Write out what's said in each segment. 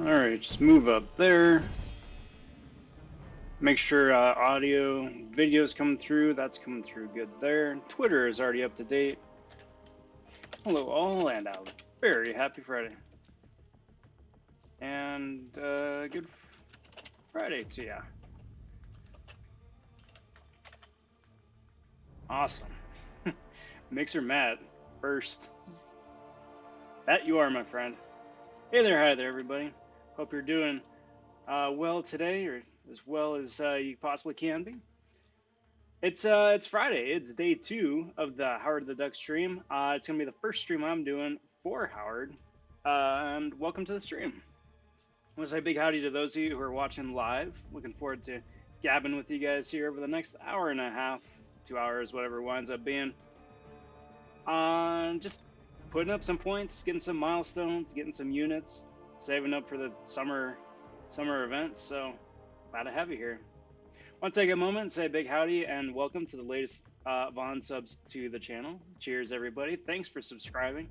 Alright, just move up there. Make sure audio, video's coming through. That's coming through good there. Twitter is already up to date. Hello all, and a very happy Friday. And good Friday to ya. Awesome. Mixer Matt, first. That you are, my friend. Hey there, hi there, everybody. Hope you're doing well today, or as well as you possibly can be. It's Friday. It's day 2 of the Howard the Duck stream. It's gonna be the first stream I'm doing for Howard, and welcome to the stream. I want to say a big howdy to those of you who are watching live. Looking forward to gabbing with you guys here over the next hour and a half, 2 hours, whatever it winds up being. Just putting up some points, getting some milestones, getting some units, saving up for the summer events. So glad to have you here. I want to take a moment and say a big howdy and welcome to the latest Von subs to the channel. Cheers, everybody. Thanks for subscribing.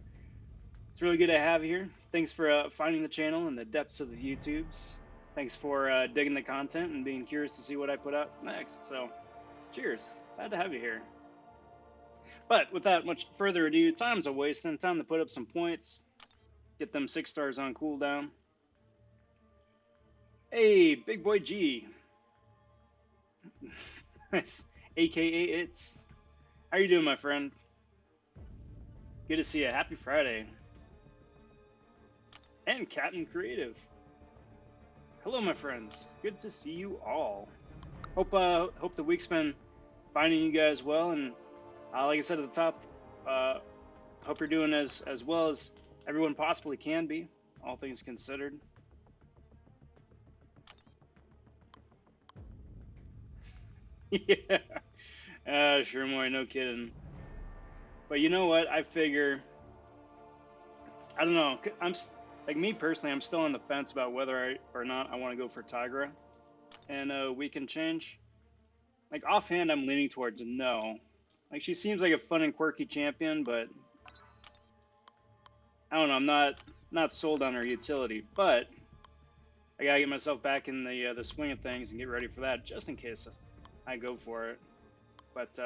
It's really good to have you here. Thanks for finding the channel in the depths of the YouTubes. Thanks for digging the content and being curious to see what I put out next. So, cheers. Glad to have you here. But without much further ado, time's a wasting. Time to put up some points. Get them 6 stars on cooldown. Hey, Big Boy G. Nice. AKA It's. How you doing, my friend? Good to see you. Happy Friday. And Captain Creative. Hello, my friends. Good to see you all. Hope the week's been finding you guys well, and like I said at the top, hope you're doing as well as everyone possibly can be, all things considered. Yeah, sure, Moy, no kidding. But you know what? I figure, I don't know. Like me personally, I'm still on the fence about whether or not I want to go for Tigra and Weekend Change. Like offhand, I'm leaning towards no. Like she seems like a fun and quirky champion, but I don't know. I'm not sold on her utility. But I gotta get myself back in the swing of things and get ready for that, just in case I go for it. But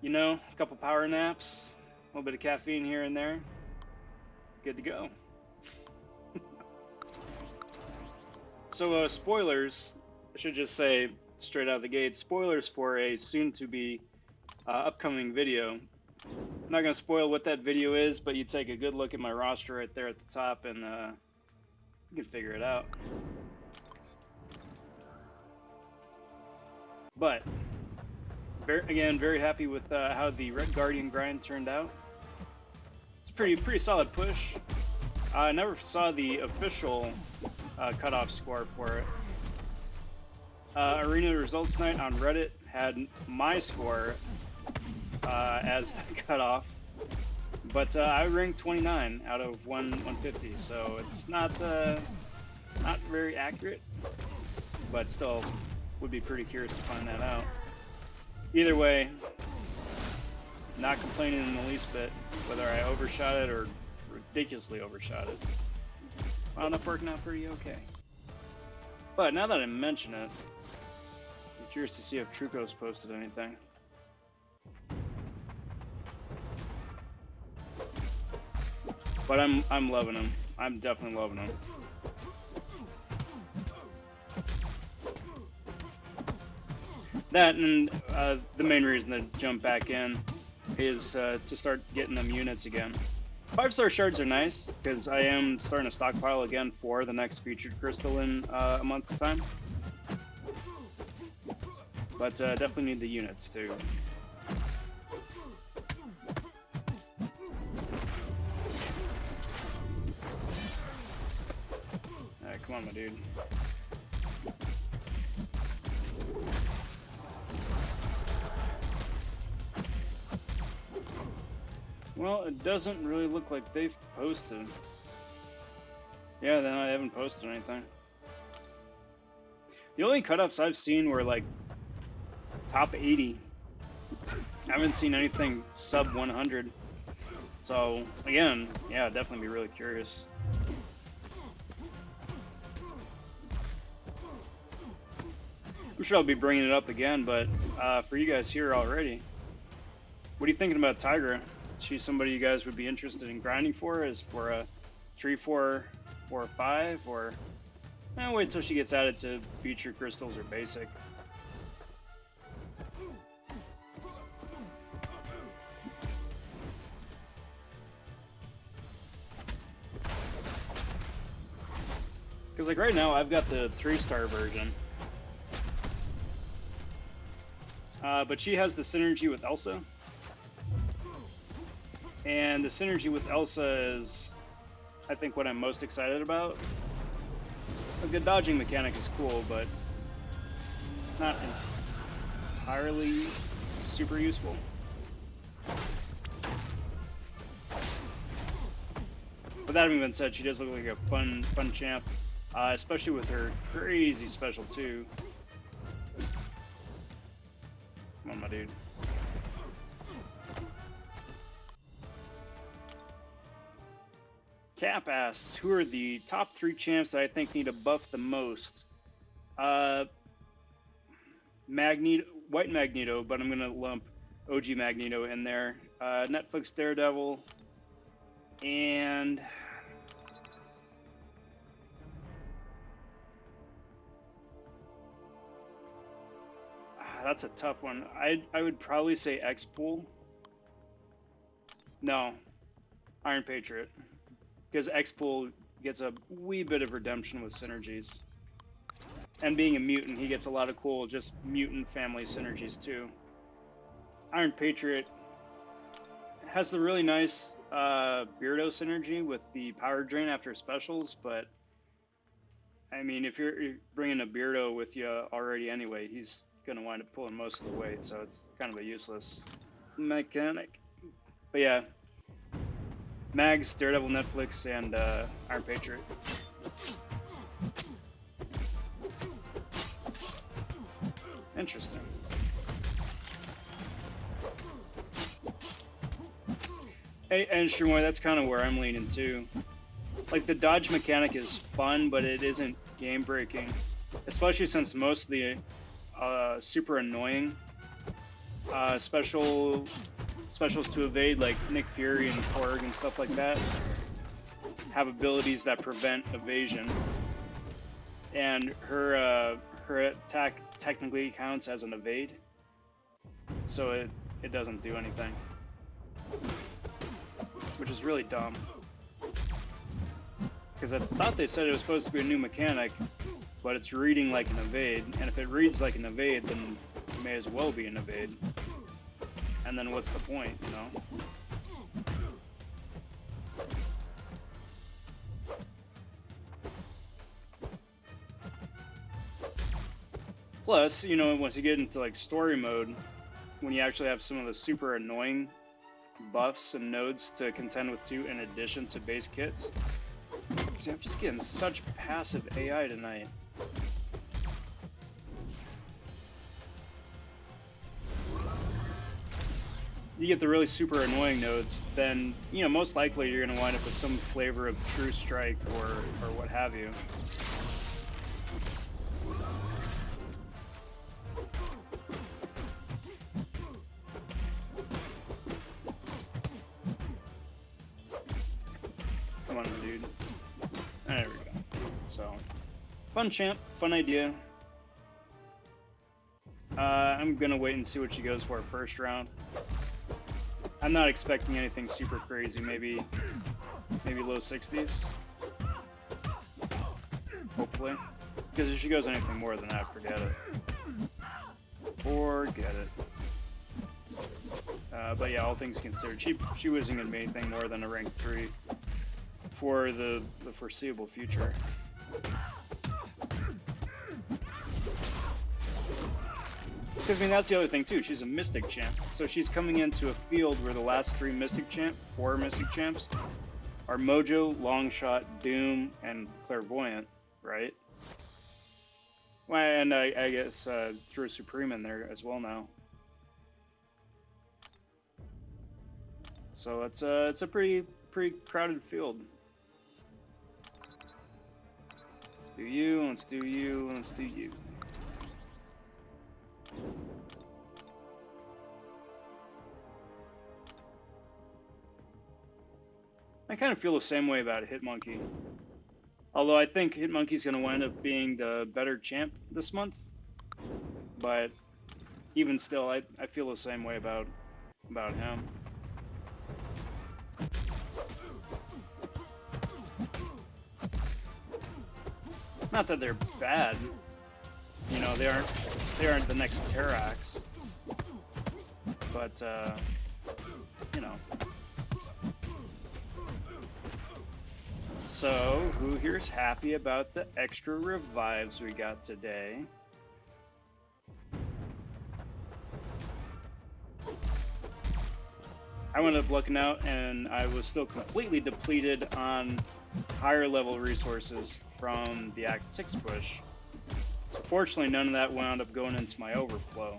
you know, a couple power naps, a little bit of caffeine here and there, good to go. So spoilers, I should just say straight out of the gate, spoilers for a soon-to-be upcoming video. I'm not going to spoil what that video is, but you take a good look at my roster right there at the top and you can figure it out. But, again, very happy with how the Red Guardian grind turned out. It's a pretty solid push. I never saw the official cutoff score for it. Arena Results Night on Reddit had my score as the cutoff, but I ranked 29 out of 150, so it's not very accurate, but still would be pretty curious to find that out. Either way, not complaining in the least bit, whether I overshot it or ridiculously overshot it. Wound up working out pretty okay. But now that I mention it, I'm curious to see if Truco's posted anything. But I'm loving him. I'm definitely loving him. That and the main reason to jump back in is to start getting them units again. 5-star shards are nice because I am starting to stockpile again for the next featured crystal in a month's time. But definitely need the units too. Alright, come on, my dude. Well, it doesn't really look like they've posted. Yeah, then I haven't posted anything. The only cutoffs I've seen were like top 80. I haven't seen anything sub 100. So again, yeah, definitely be really curious. I'm sure I'll be bringing it up again, but for you guys here already, what are you thinking about Tigra? Is she somebody you guys would be interested in grinding for? Is for a 3, 4, or 5, or wait till she gets added to feature crystals or basic? Because like right now, I've got the 3-star version, but she has the synergy with Elsa, and the synergy with Elsa is, I think, what I'm most excited about. Like, the dodging mechanic is cool, but not entirely super useful. But that having been said, she does look like a fun champ, especially with her crazy special too. Come on, my dude. Cap asks, who are the top 3 champs that I think need a buff the most? Magneto, White Magneto, but I'm gonna lump OG Magneto in there. Netflix Daredevil, and that's a tough one. I would probably say X-Pool. No, Iron Patriot, because X-Pool gets a wee bit of redemption with synergies. And being a mutant, he gets a lot of cool, just mutant family synergies too. Iron Patriot has the really nice Beardo synergy with the power drain after specials, but I mean, if you're bringing a Beardo with you already anyway, he's going to wind up pulling most of the weight, so it's kind of a useless mechanic. But yeah, Mags, Daredevil, Netflix, and Iron Patriot. Interesting. Hey, and Shumoy, that's kind of where I'm leaning too. Like, the dodge mechanic is fun, but it isn't game breaking, especially since most of the super annoying specials to evade, like Nick Fury and Korg and stuff like that, have abilities that prevent evasion, and her attack technically counts as an evade, so it doesn't do anything, which is really dumb. Because I thought they said it was supposed to be a new mechanic, but it's reading like an evade, and if it reads like an evade, then it may as well be an evade. And then what's the point, you know? Plus, you know, once you get into like story mode, when you actually have some of the super annoying buffs and nodes to contend with too, in addition to base kits. See, I'm just getting such passive AI tonight. You get the really super annoying nodes, then, you know, most likely you're going to wind up with some flavor of True Strike or what have you. Come on, dude. There we go. So, fun champ, fun idea. I'm going to wait and see what she goes for first round. I'm not expecting anything super crazy, maybe low 60s. Hopefully. Because if she goes anything more than that, forget it. Forget it. But yeah, all things considered, she wasn't going to be anything more than a rank 3 for the foreseeable future. Because, I mean, that's the other thing, too. She's a Mystic champ. So she's coming into a field where the last 4 Mystic champs are Mojo, Longshot, Doom, and Clairvoyant, right? Well, and I guess threw Supreme in there as well now. So it's a pretty crowded field. Let's do you, let's do you, let's do you. I kind of feel the same way about Hitmonkey. Although I think Hitmonkey's going to wind up being the better champ this month. But even still, I feel the same way about him. Not that they're bad. You know, they aren't the next Terrax. But you know. So, who here's happy about the extra revives we got today? I wound up looking out and I was still completely depleted on higher level resources from the Act 6 push. So fortunately, none of that wound up going into my overflow.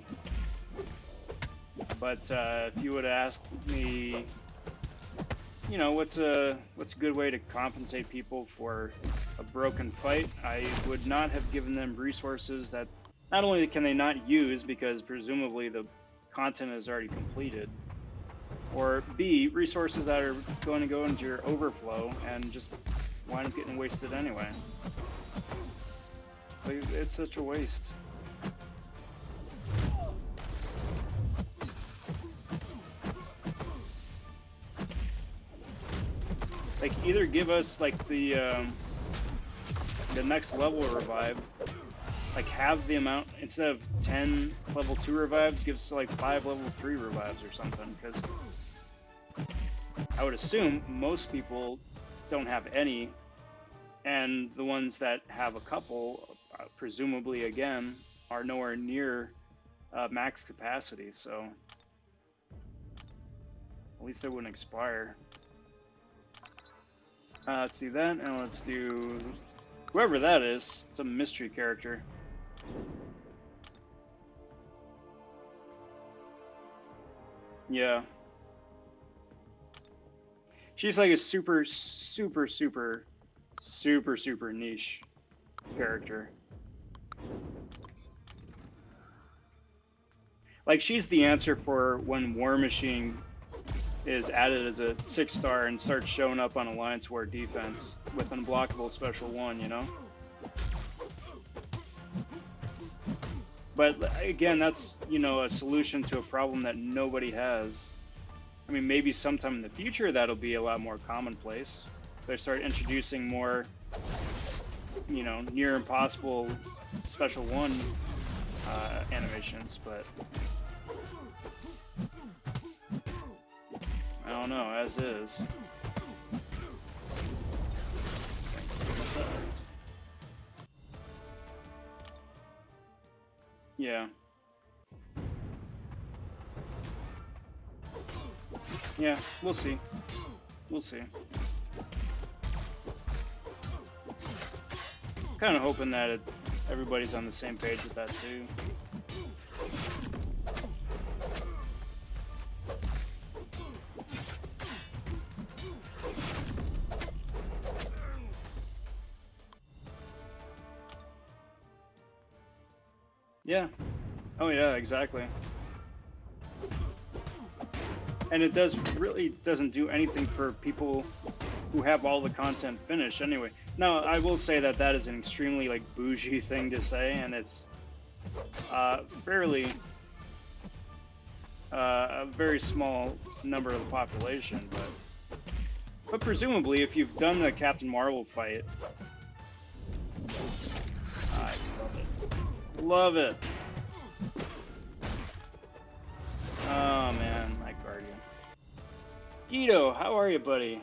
But if you would have asked me, you know, what's a good way to compensate people for a broken fight, I would not have given them resources that not only can they not use because presumably the content is already completed, or B, resources that are going to go into your overflow and just wind up getting wasted anyway. Like, it's such a waste. Like, either give us like the next level revive, like have the amount, instead of 10 level 2 revives, give us like 5 level 3 revives or something, because I would assume most people don't have any, and the ones that have a couple, presumably again, are nowhere near max capacity, so at least they wouldn't expire. Let's do that, and let's do whoever that is. It's a mystery character. Yeah. She's like a super niche character. Like, she's the answer for when War Machine is added as a 6-star and starts showing up on Alliance War defense with an unblockable special 1, you know? But again, that's, you know, a solution to a problem that nobody has. I mean, maybe sometime in the future that'll be a lot more commonplace. They start introducing more, you know, near impossible special 1 animations, but I don't know, as is. Yeah. Yeah, we'll see. We'll see. Kind of hoping that everybody's on the same page with that too. Yeah. Oh yeah, exactly. And it doesn't do anything for people who have all the content finished anyway. Now, I will say that that is an extremely like bougie thing to say, and it's fairly a very small number of the population, but presumably if you've done the Captain Marvel fight, I love it. Love it. Oh man, my Guardian. Guido, how are you, buddy?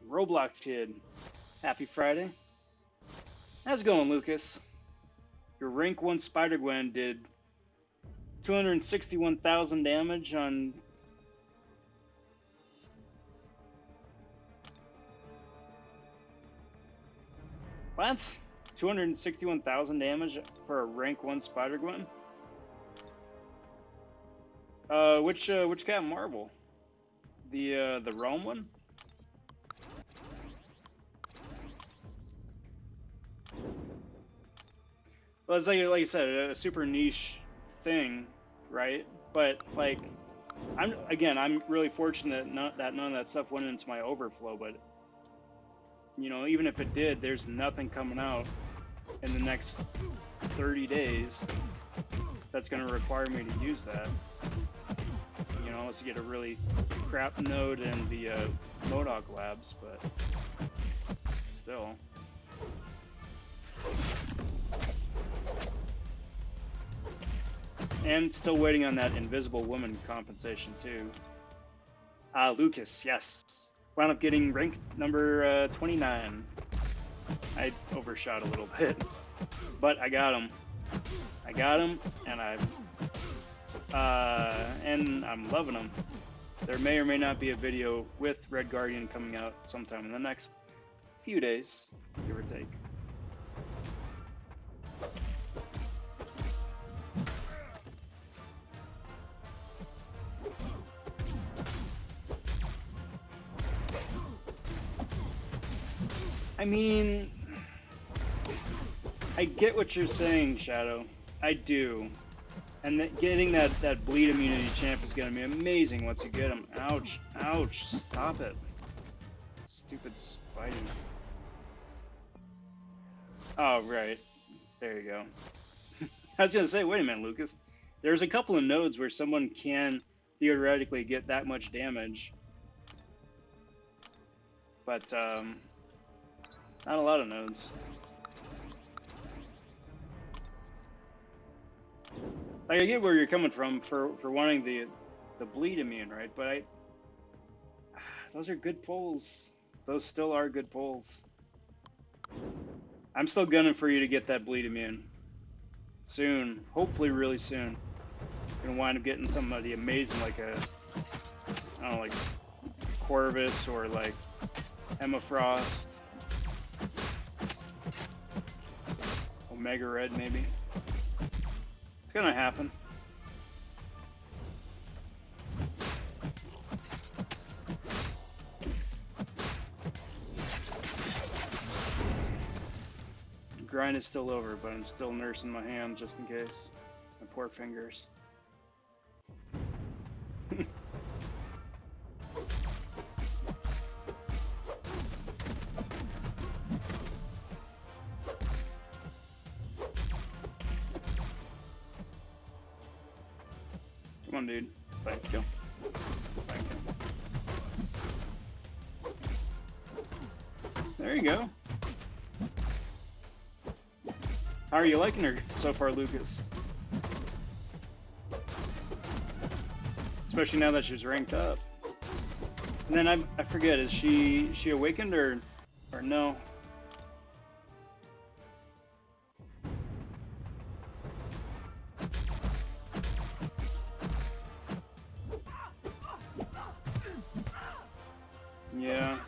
Roblox kid. Happy Friday. How's it going, Lucas? Your rank 1 Spider-Gwen did 261,000 damage on... What? 261,000 damage for a rank 1 Spider-Gwen? Which Captain Marvel? The Realm one? Well, it's like I said, a super niche thing, right? But like, I'm really fortunate that none of that stuff went into my overflow. But You know, even if it did, there's nothing coming out in the next 30 days that's going to require me to use that. You know, unless you get a really crap node in the Modoc labs, but still. And still waiting on that invisible woman compensation too. Lucas, yes. Wound up getting rank number 29. I overshot a little bit, but I got him. I got him, and I'm loving him. There may or may not be a video with Red Guardian coming out sometime in the next few days, give or take. I mean, I get what you're saying, Shadow. I do. And getting that bleed immunity champ is going to be amazing once you get him. Ouch. Ouch. Stop it. Stupid Spidey. Oh, right. There you go. I was going to say, wait a minute, Lucas. There's a couple of nodes where someone can theoretically get that much damage. But, not a lot of nodes. Like, I get where you're coming from for wanting the bleed immune, right? But those are good pulls. Those still are good pulls. I'm still gunning for you to get that bleed immune. Soon. Hopefully really soon. Gonna wind up getting somebody amazing like a, I don't know, like Corvus or like Emma Frost. Omega Red maybe. It's gonna happen. The grind is still over, but I'm still nursing my hand just in case. My poor fingers. Come on, dude. Thank you. Thank you. There you go. How are you liking her so far, Lucas? Especially now that she's ranked up. And then I forget, is she awakened or no? Yeah.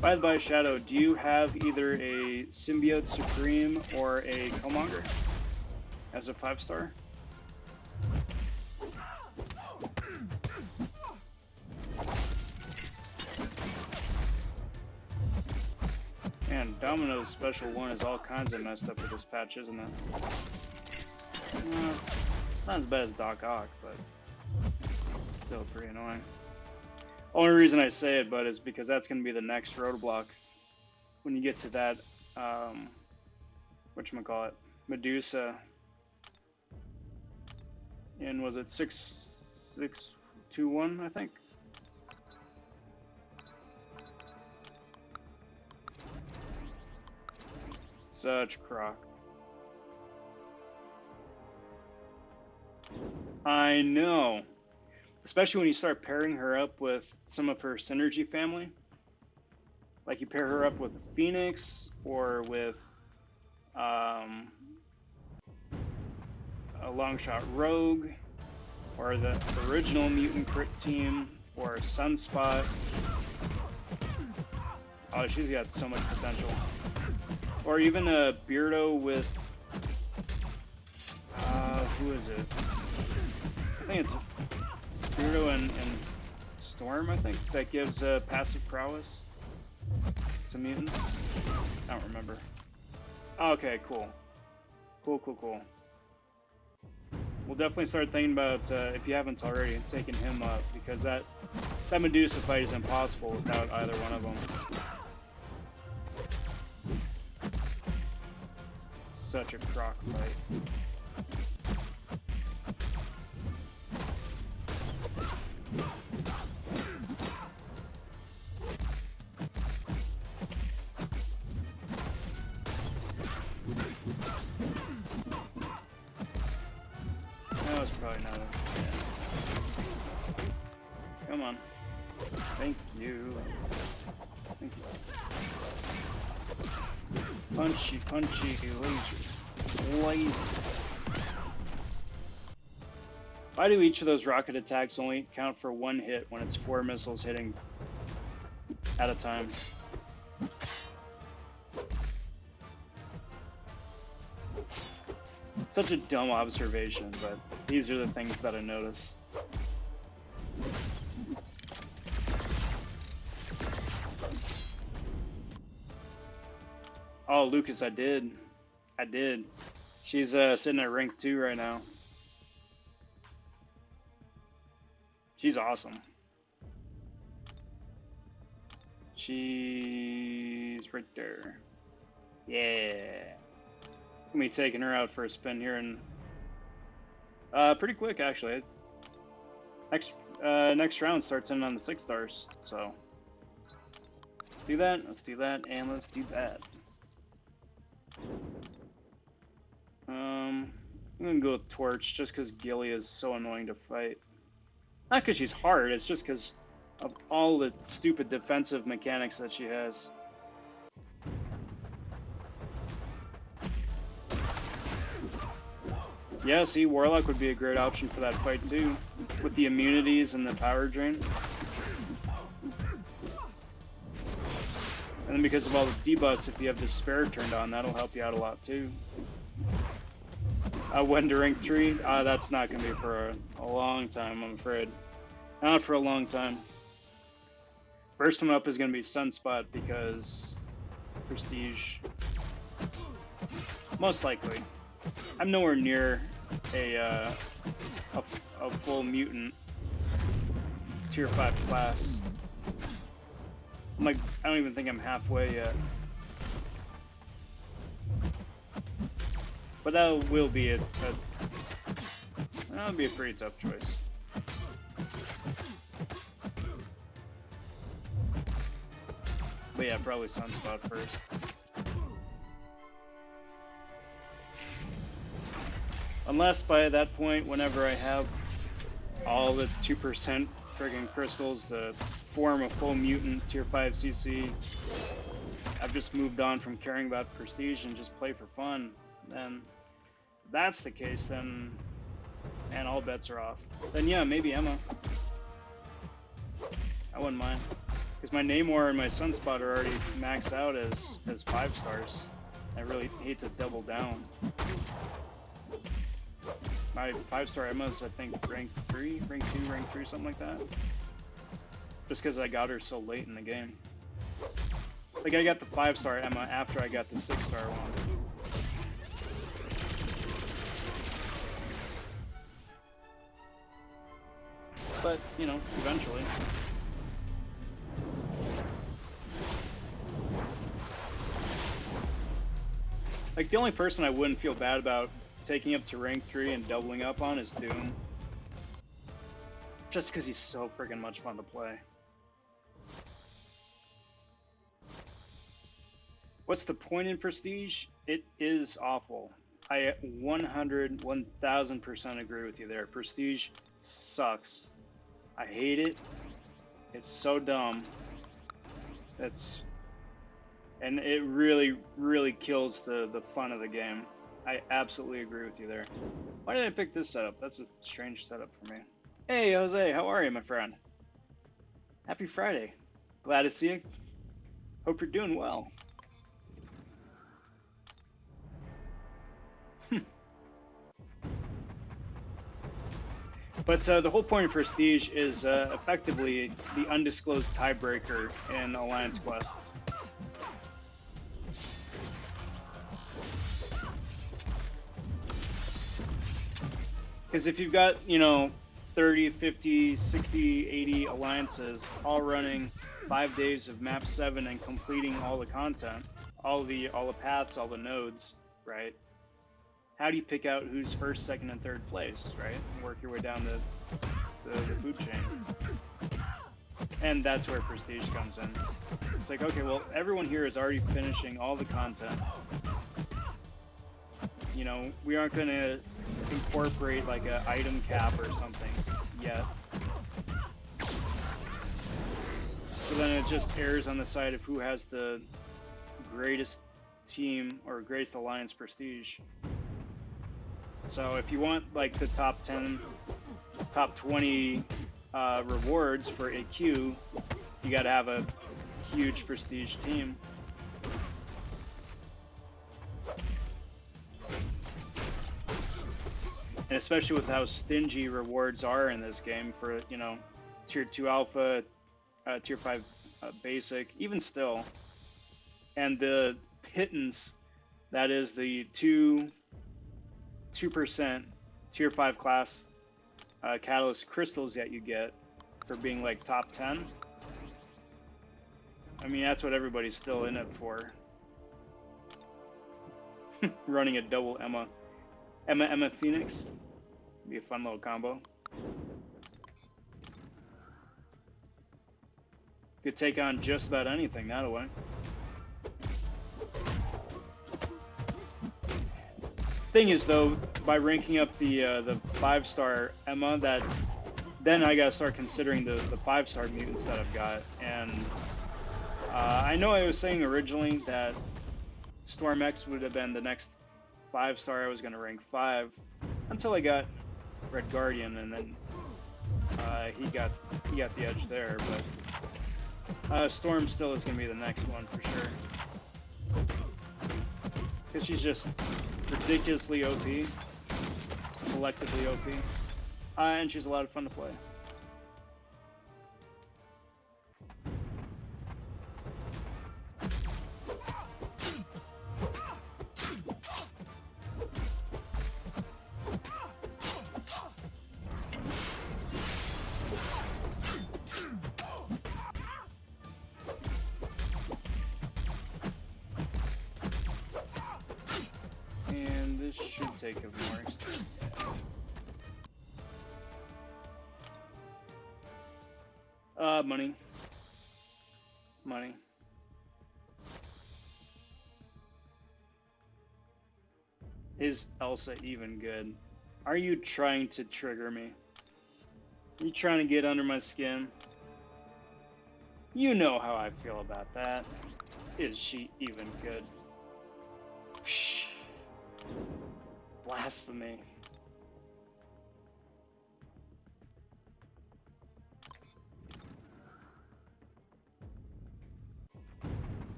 By the by, Shadow, do you have either a Symbiote Supreme or a Killmonger as a 5-star? Man, Domino's Special 1 is all kinds of messed up with this patch, isn't it? No, it's not as bad as Doc Ock, but still pretty annoying. Only reason I say it, bud, is because that's going to be the next roadblock when you get to that, whatchamacallit, Medusa in, was it 6621, I think? Such crock. I know. Especially when you start pairing her up with some of her synergy family. Like you pair her up with a Phoenix or with a Longshot Rogue or the original Mutant Crit team or Sunspot. Oh, she's got so much potential. Or even a Beardo with, who is it? I think it's Beardo and Storm, I think, that gives passive prowess to mutants. I don't remember. Okay, cool. Cool. we'll definitely start thinking about, if you haven't already, taking him up, because that Medusa fight is impossible without either one of them. Such a crock fight. That was probably not a... Yeah. Come on. Thank you. Thank you. Punchy, punchy, laser. Laser. Why do each of those rocket attacks only count for one hit when it's 4 missiles hitting at a time? Such a dumb observation, but these are the things that I notice. Oh, Lucas, I did. I did. She's sitting at rank 2 right now. She's awesome. She's right there. Yeah. Gonna be taking her out for a spin here in pretty quick actually. Next round starts in on the 6 stars, so let's do that, and let's do that. I'm gonna go with Torch just because Gilly is so annoying to fight. Not because she's hard, it's just because of all the stupid defensive mechanics that she has. Yeah, see, Warlock would be a great option for that fight too, with the immunities and the power drain. And then because of all the debuffs, if you have Despair turned on, that'll help you out a lot too. When to rank 3? That's not going to be for a long time, I'm afraid. Not for a long time. First one up is going to be Sunspot because Prestige. Most likely. I'm nowhere near a full mutant tier 5 class. I'm like, I don't even think I'm halfway yet. But that will be that'll be a pretty tough choice. But yeah, probably Sunspot first. Unless by that point, whenever I have all the 2% friggin' crystals to form a full mutant tier 5 CC, I've just moved on from caring about prestige and just play for fun. Then, if that's the case, then, man, all bets are off. Then yeah, maybe Emma. I wouldn't mind. Because my Namor and my Sunspot are already maxed out as 5 stars. I really hate to double down. My 5-star Emma's, I think, rank 3, rank 2, rank 3, something like that. Just because I got her so late in the game. Like, I got the 5-star Emma after I got the 6-star one. But, you know, eventually. Like, the only person I wouldn't feel bad about taking up to rank 3 and doubling up on is Doom. Just because he's so friggin' much fun to play. What's the point in Prestige? It is awful. I 1000% agree with you there. Prestige sucks. I hate it. It's so dumb. And it really, really kills the fun of the game. I absolutely agree with you there. Why did I pick this setup? That's a strange setup for me. Hey, Jose, how are you, my friend? Happy Friday. Glad to see you. Hope you're doing well. But the whole point of Prestige is effectively the undisclosed tiebreaker in Alliance Quest. Because if you've got, you know, 30, 50, 60, 80 alliances all running 5 days of map 7 and completing all the content, all the paths, all the nodes, right? How do you pick out who's first, second, and third place, right? And work your way down the food chain. And that's where prestige comes in. It's like, okay, well, everyone here is already finishing all the content. You know, we aren't going to incorporate like an item cap or something yet. So then it just errs on the side of who has the greatest team or greatest alliance prestige. So if you want like the top 10, top 20 rewards for AQ, you got to have a huge prestige team. And especially with how stingy rewards are in this game for, you know, tier 2 alpha, tier 5 basic, even still. And the pittance that is the 2% tier 5 class catalyst crystals that you get for being like top 10. I mean, that's what everybody's still in it for. Running a double Emma Phoenix. Be a fun little combo. Could take on just about anything that way. Thing is though, by ranking up the 5-star Emma, that then I gotta start considering the 5-star mutants that I've got. And I know I was saying originally that Storm X would have been the next 5-star I was gonna rank 5 until I got Red Guardian, and then he got the edge there. But Storm still is gonna be the next one for sure, because she's just ridiculously OP, selectively OP, and she's a lot of fun to play. And this should take a more extent. Money. Money. Is Elsa even good? Are you trying to trigger me? Are you trying to get under my skin? You know how I feel about that. Is she even good? Psh. Blasphemy.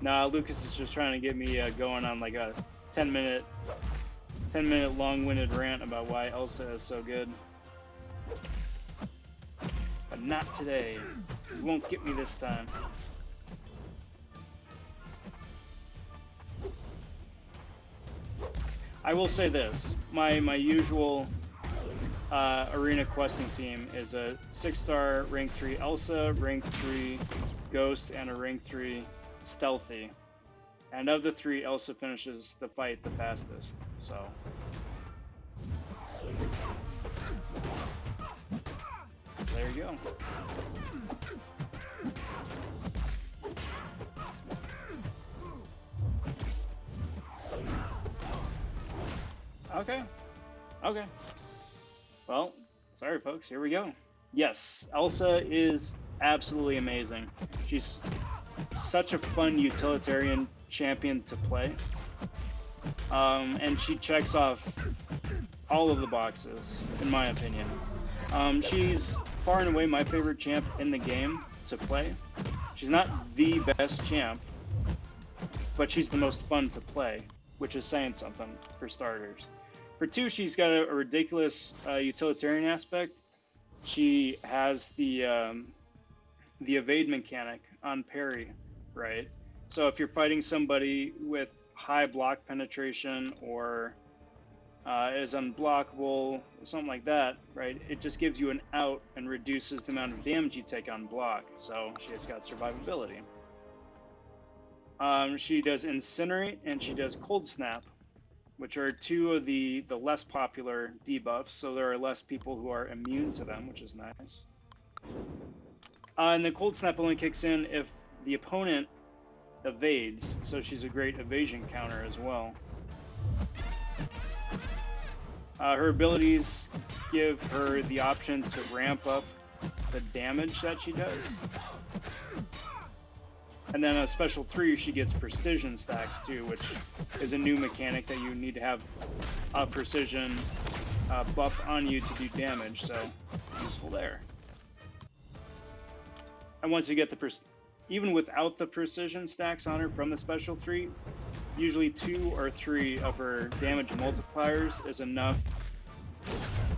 Nah, Lucas is just trying to get me going on like a 10-minute long-winded rant about why Elsa is so good. But not today. You won't get me this time. I will say this. My usual arena questing team is a 6-star rank 3 Elsa, rank 3 Ghost, and a rank 3 Stealthy. And of the 3, Elsa finishes the fight the fastest. So there you go. Okay. Okay. Well, sorry folks, here we go. Yes, Elsa is absolutely amazing. She's such a fun utilitarian champion to play. And she checks off all of the boxes, in my opinion. She's far and away my favorite champ in the game to play. She's not the best champ, but she's the most fun to play, which is saying something for starters. For 2, she's got a ridiculous utilitarian aspect. She has the evade mechanic on parry, right? So if you're fighting somebody with high block penetration or is unblockable, something like that, right? It just gives you an out and reduces the amount of damage you take on block. So she's got survivability. She does Incinerate and she does Cold Snap, which are two of the less popular debuffs. So there are less people who are immune to them, which is nice. And the Cold Snap only kicks in if the opponent evades, so she's a great evasion counter as well. Her abilities give her the option to ramp up the damage that she does. And then a special 3, she gets precision stacks too, which is a new mechanic that you need to have a precision buff on you to do damage, so useful there. And once you get even without the precision stacks on her from the special 3, usually 2 or 3 of her damage multipliers is enough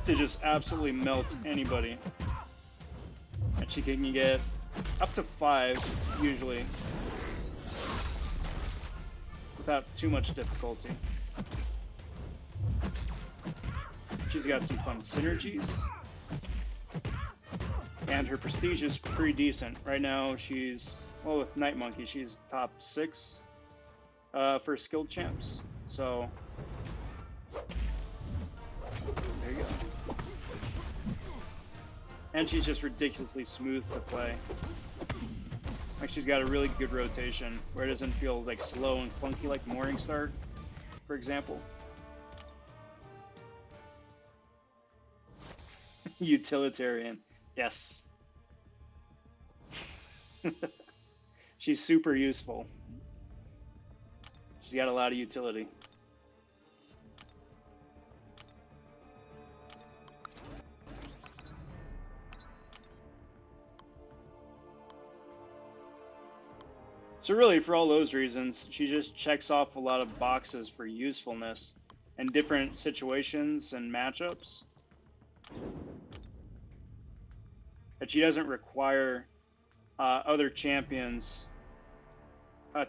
to just absolutely melt anybody. And she can get up to 5 usually without too much difficulty. She's got some fun synergies. And her prestige is pretty decent. Right now she's, well, with Night Monkey, she's top 6 for skilled champs. So there you go. And she's just ridiculously smooth to play. Like, she's got a really good rotation where it doesn't feel like slow and clunky like Morningstar, for example. Utilitarian, yes. She's super useful. She's got a lot of utility. So really, for all those reasons, she just checks off a lot of boxes for usefulness in different situations and matchups. But she doesn't require other champions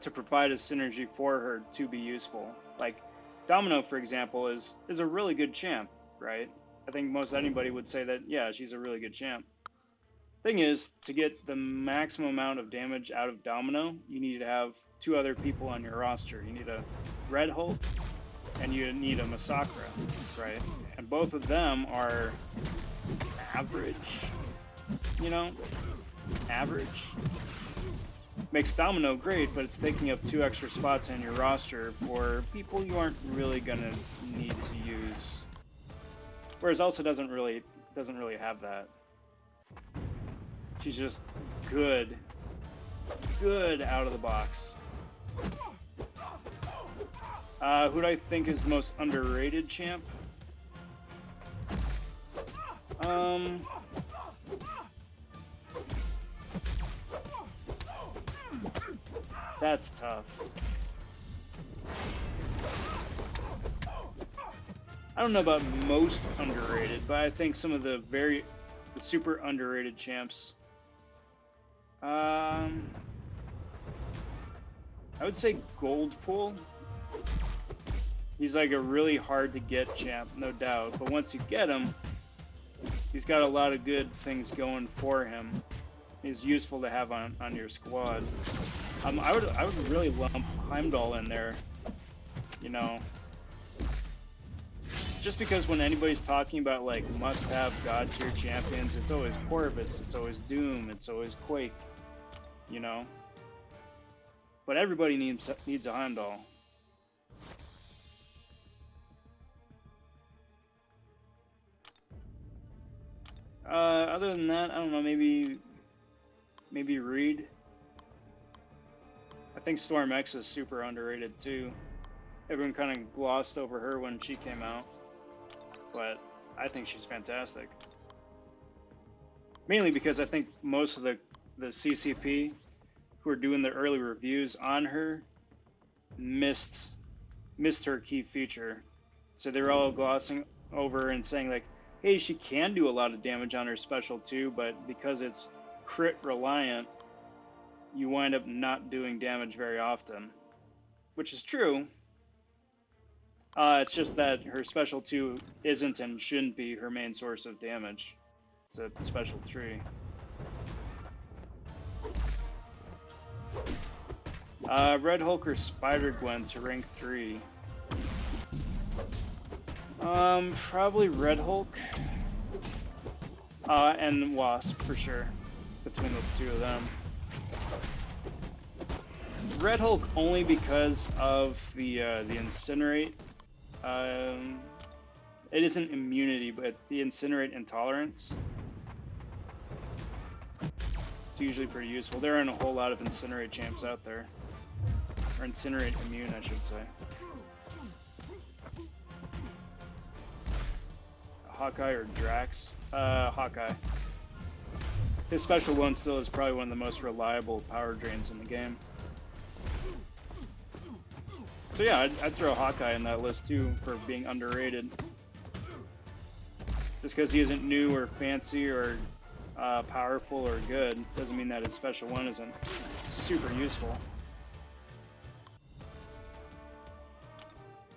to provide a synergy for her to be useful. Like Domino, for example, is a really good champ, right? I think most anybody would say that, yeah, she's a really good champ. Thing is, to get the maximum amount of damage out of Domino, you need to have 2 other people on your roster. You need a Red Hulk and you need a Masakra, right? And both of them are average, you know? Average. Makes Domino great, but it's taking up 2 extra spots on your roster for people you aren't really gonna need to use. Whereas Elsa doesn't really have that. She's just good out of the box. Who do I think is the most underrated champ? That's tough. I don't know about most underrated, but I think some of the super underrated champs. I would say Goldpool. He's like a really hard to get champ, no doubt. But once you get him, he's got a lot of good things going for him. He's useful to have on your squad. I would really lump Heimdall in there, you know. Just because when anybody's talking about like must-have god tier champions, it's always Corvus, it's always Doom, it's always Quake, you know. But everybody needs a Heimdall. Other than that, I don't know. Maybe Reed. I think Storm X is super underrated too. Everyone kind of glossed over her when she came out, but I think she's fantastic. Mainly because I think most of the CCP who are doing the early reviews on her missed her key feature. So they're all glossing over and saying like, hey, she can do a lot of damage on her special too, but because it's crit reliant, you wind up not doing damage very often. Which is true, It's just that her special 2 isn't and shouldn't be her main source of damage. It's a special 3. Red Hulk or Spider Gwen to rank 3. Probably Red Hulk. And Wasp for sure. Between the two of them. Red Hulk only because of the incinerate. It isn't immunity, but the incinerate intolerance. It's usually pretty useful. There aren't a whole lot of incinerate champs out there. Or incinerate immune, I should say. Hawkeye or Drax? Hawkeye. His special one still is probably one of the most reliable power drains in the game. So yeah, I'd throw Hawkeye in that list too for being underrated. Just because he isn't new or fancy or powerful or good doesn't mean that his special one isn't super useful.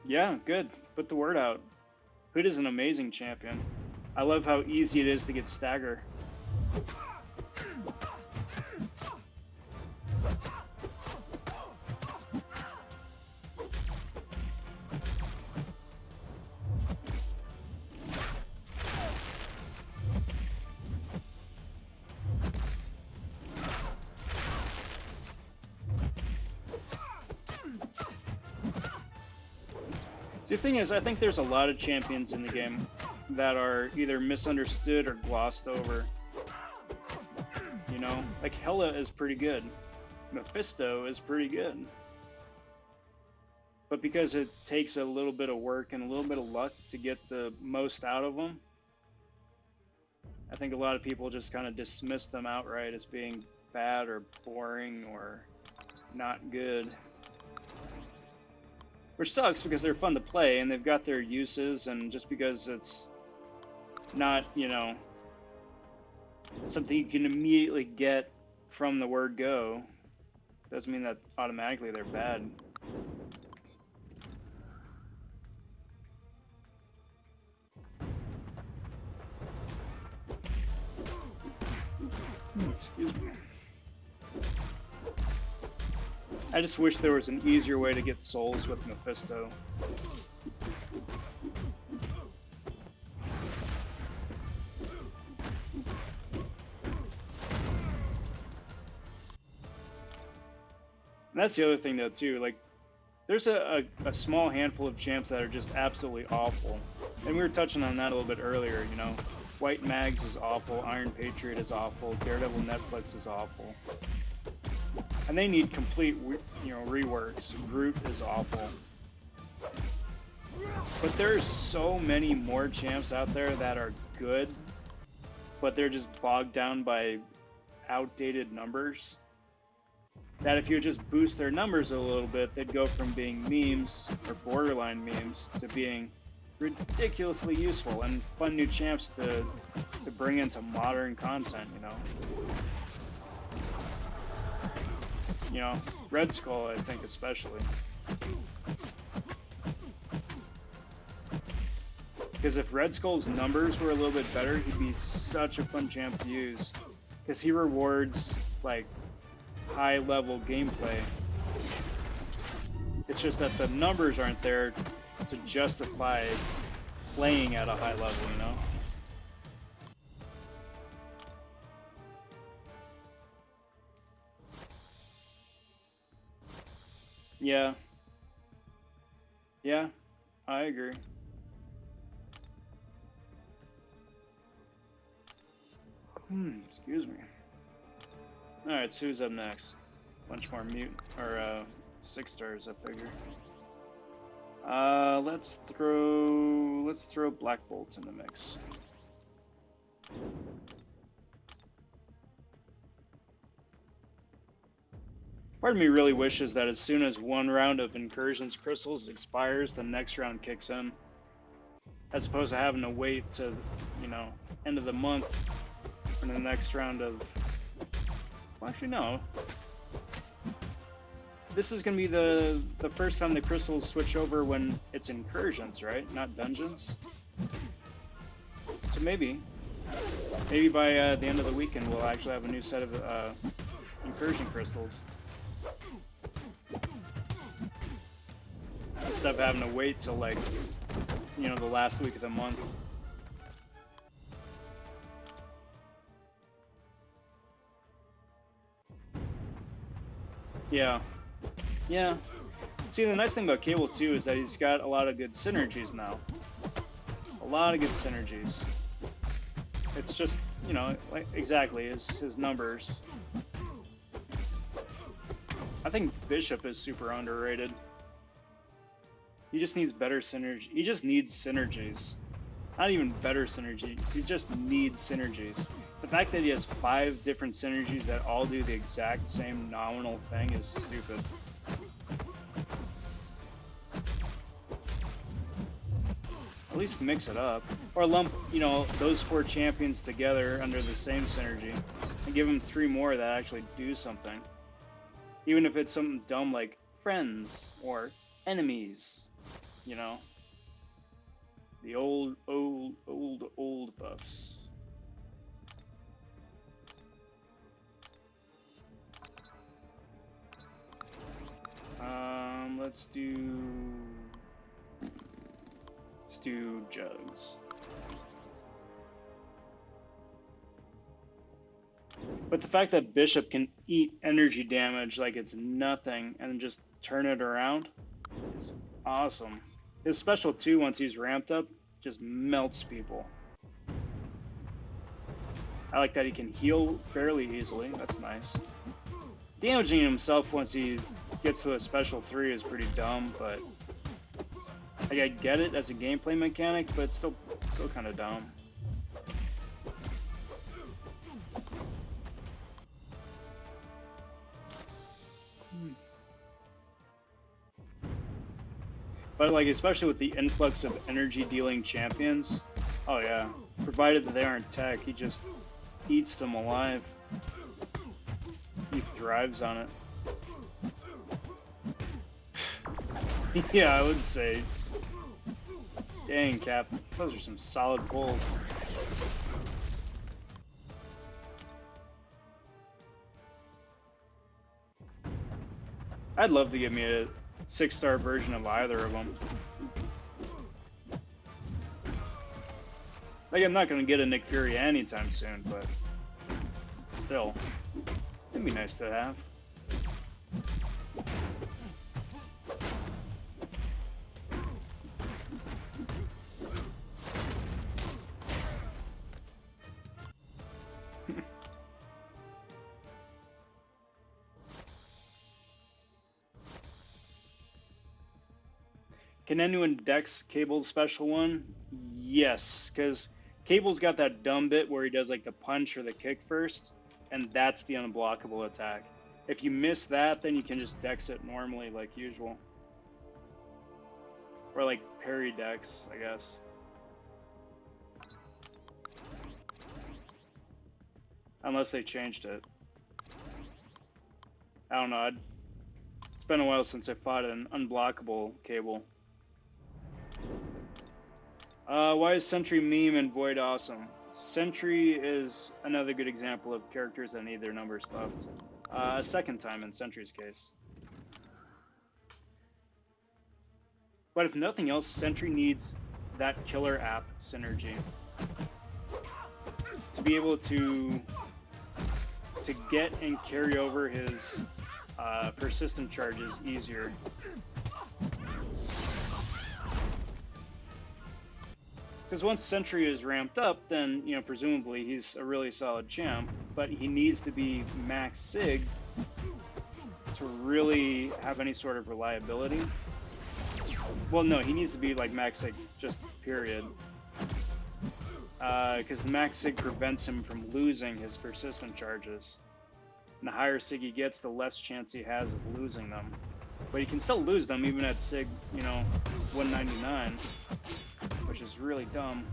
Yeah, good. Put the word out. Hood is an amazing champion. I love how easy it is to get stagger. The thing is, I think there's a lot of champions in the game that are either misunderstood or glossed over. You know, like Hela is pretty good. Mephisto is pretty good. But because it takes a little bit of work and a little bit of luck to get the most out of them, I think a lot of people just kind of dismiss them outright as being bad or boring or not good. Which sucks because they're fun to play and they've got their uses, and just because it's not, you know, something you can immediately get from the word go doesn't mean that automatically they're bad. Excuse me. I just wish there was an easier way to get souls with Mephisto. And that's the other thing though too, like there's a small handful of champs that are just absolutely awful. And we were touching on that a little bit earlier, you know. White Mags is awful, Iron Patriot is awful, Daredevil Netflix is awful. And they need complete, you know, reworks. Groot is awful. But there's so many more champs out there that are good, but they're just bogged down by outdated numbers. That if you just boost their numbers a little bit, they'd go from being memes or borderline memes to being ridiculously useful and fun new champs to bring into modern content, you know. You know, Red Skull, I think especially. Because if Red Skull's numbers were a little bit better, he'd be such a fun champ to use. Because he rewards, like, high-level gameplay. It's just that the numbers aren't there to justify playing at a high level, you know? Yeah. Yeah, I agree. Excuse me. Alright, so who's up next? Bunch more mute, or, 6 stars, I figure. Let's throw Black Bolt in the mix. Part of me really wishes that as soon as one round of Incursion's Crystals expires, the next round kicks in. As opposed to having to wait to, you know, end of the month for the next round of... Well, actually, no. this is gonna be the first time the crystals switch over when it's incursions, right? Not dungeons. So maybe by the end of the weekend we'll actually have a new set of incursion crystals instead of having to wait till like, you know, the last week of the month. Yeah. Yeah. See, the nice thing about Cable 2 is that he's got a lot of good synergies now. A lot of good synergies. It's just, you know, like exactly his numbers. I think Bishop is super underrated. He just needs better synergy. He just needs synergies. Not even better synergies. He just needs synergies. The fact that he has 5 different synergies that all do the exact same nominal thing is stupid. At least mix it up. Or lump, you know, those 4 champions together under the same synergy. And give them 3 more that actually do something. Even if it's something dumb like friends or enemies. You know? The old buffs. Let's do jugs. But the fact that Bishop can eat energy damage like it's nothing and just turn it around is awesome. His special too, once he's ramped up, just melts people. I like that he can heal fairly easily. That's nice. Damaging himself once he gets to a special 3 is pretty dumb, but like I get it as a gameplay mechanic, but it's still kind of dumb. But like especially with the influx of energy dealing champions, oh yeah, provided that they aren't tech, he just eats them alive. He thrives on it. Yeah, I would say. Dang, Cap, those are some solid pulls. I'd love to get me a 6-star version of either of them. Like, I'm not going to get a Nick Fury anytime soon, but still, it'd be nice to have. Can anyone dex Cable's special one? Yes, because Cable's got that dumb bit where he does like the punch or the kick first, and that's the unblockable attack. If you miss that, then you can just dex it normally like usual. Or like parry dex, I guess. Unless they changed it. I don't know. It's been a while since I fought an unblockable Cable. Why is Sentry meme and Void awesome? Sentry is another good example of characters that need their numbers buffed. Second time in Sentry's case. But if nothing else, Sentry needs that killer app synergy. To be able to get and carry over his persistent charges easier. Because once Sentry is ramped up, then, you know, presumably he's a really solid champ, but he needs to be max sig to really have any sort of reliability. Well, no, he needs to be like max sig, just period. Because max sig prevents him from losing his persistent charges. And the higher sig he gets, the less chance he has of losing them. But he can still lose them even at sig, you know, 199, which is really dumb.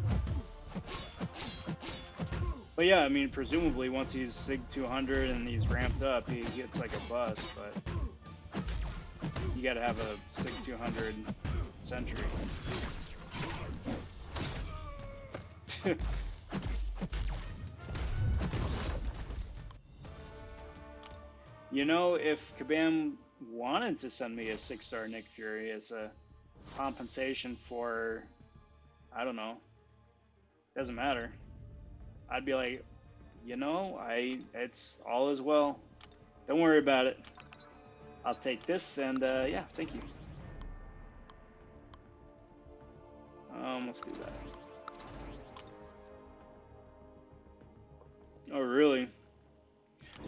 But yeah, I mean, presumably once he's sig 200 and he's ramped up, he gets like a bust, but you gotta have a 6200 sentry. You know, if Kabam wanted to send me a 6-star Nick Fury as a compensation for, I don't know, doesn't matter. I'd be like, you know, it's all as well. Don't worry about it. I'll take this, and yeah, thank you. Let's do that. Oh, really?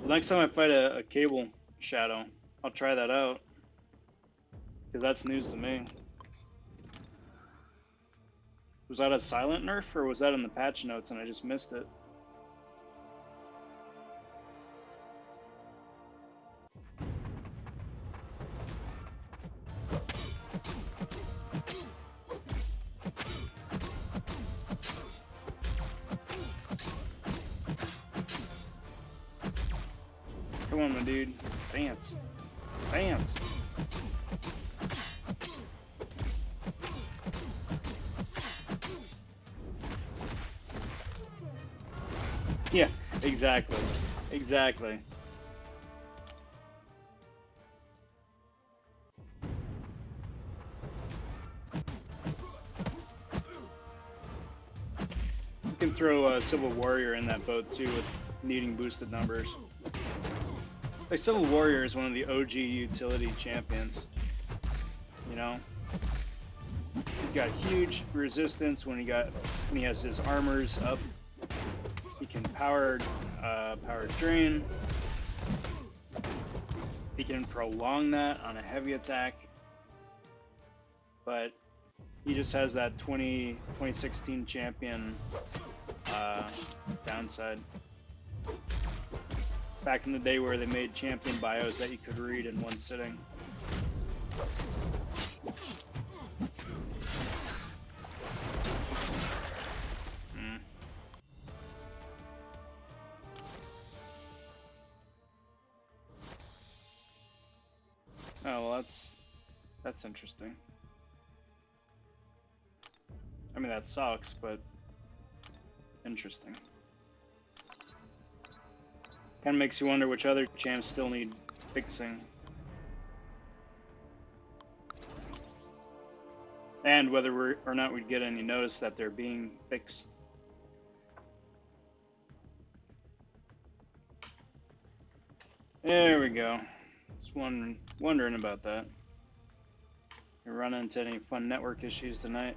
Well, next time I fight a cable shadow, I'll try that out, because that's news to me. Was that a silent nerf, or was that in the patch notes and I just missed it? Come on, my dude. Dance. Dance. Yeah, exactly. Exactly. You can throw Civil Warrior in that boat too with needing boosted numbers. Like Civil Warrior is one of the OG utility champions. You know, he's got huge resistance when he has his armors up. He can power drain. He can prolong that on a heavy attack, but he just has that 2016 champion downside. Back in the day where they made champion bios that you could read in one sitting. Mm. Oh, well, that's interesting. I mean, that sucks, but interesting. Kind of makes you wonder which other champs still need fixing. And whether or not we'd get any notice that they're being fixed. There we go. Just wondering about that. You run into any fun network issues tonight?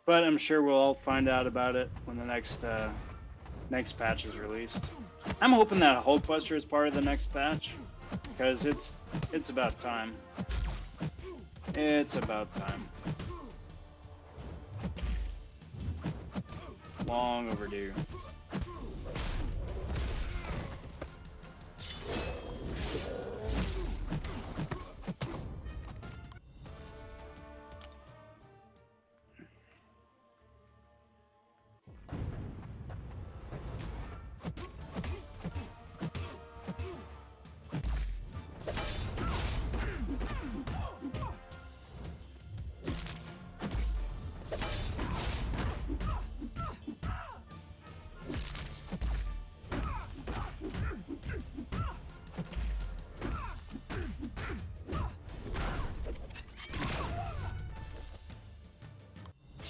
But I'm sure we'll all find out about it when the next patch is released. I'm hoping that Hulkbuster is part of the next patch, because it's about time. It's about time. Long overdue.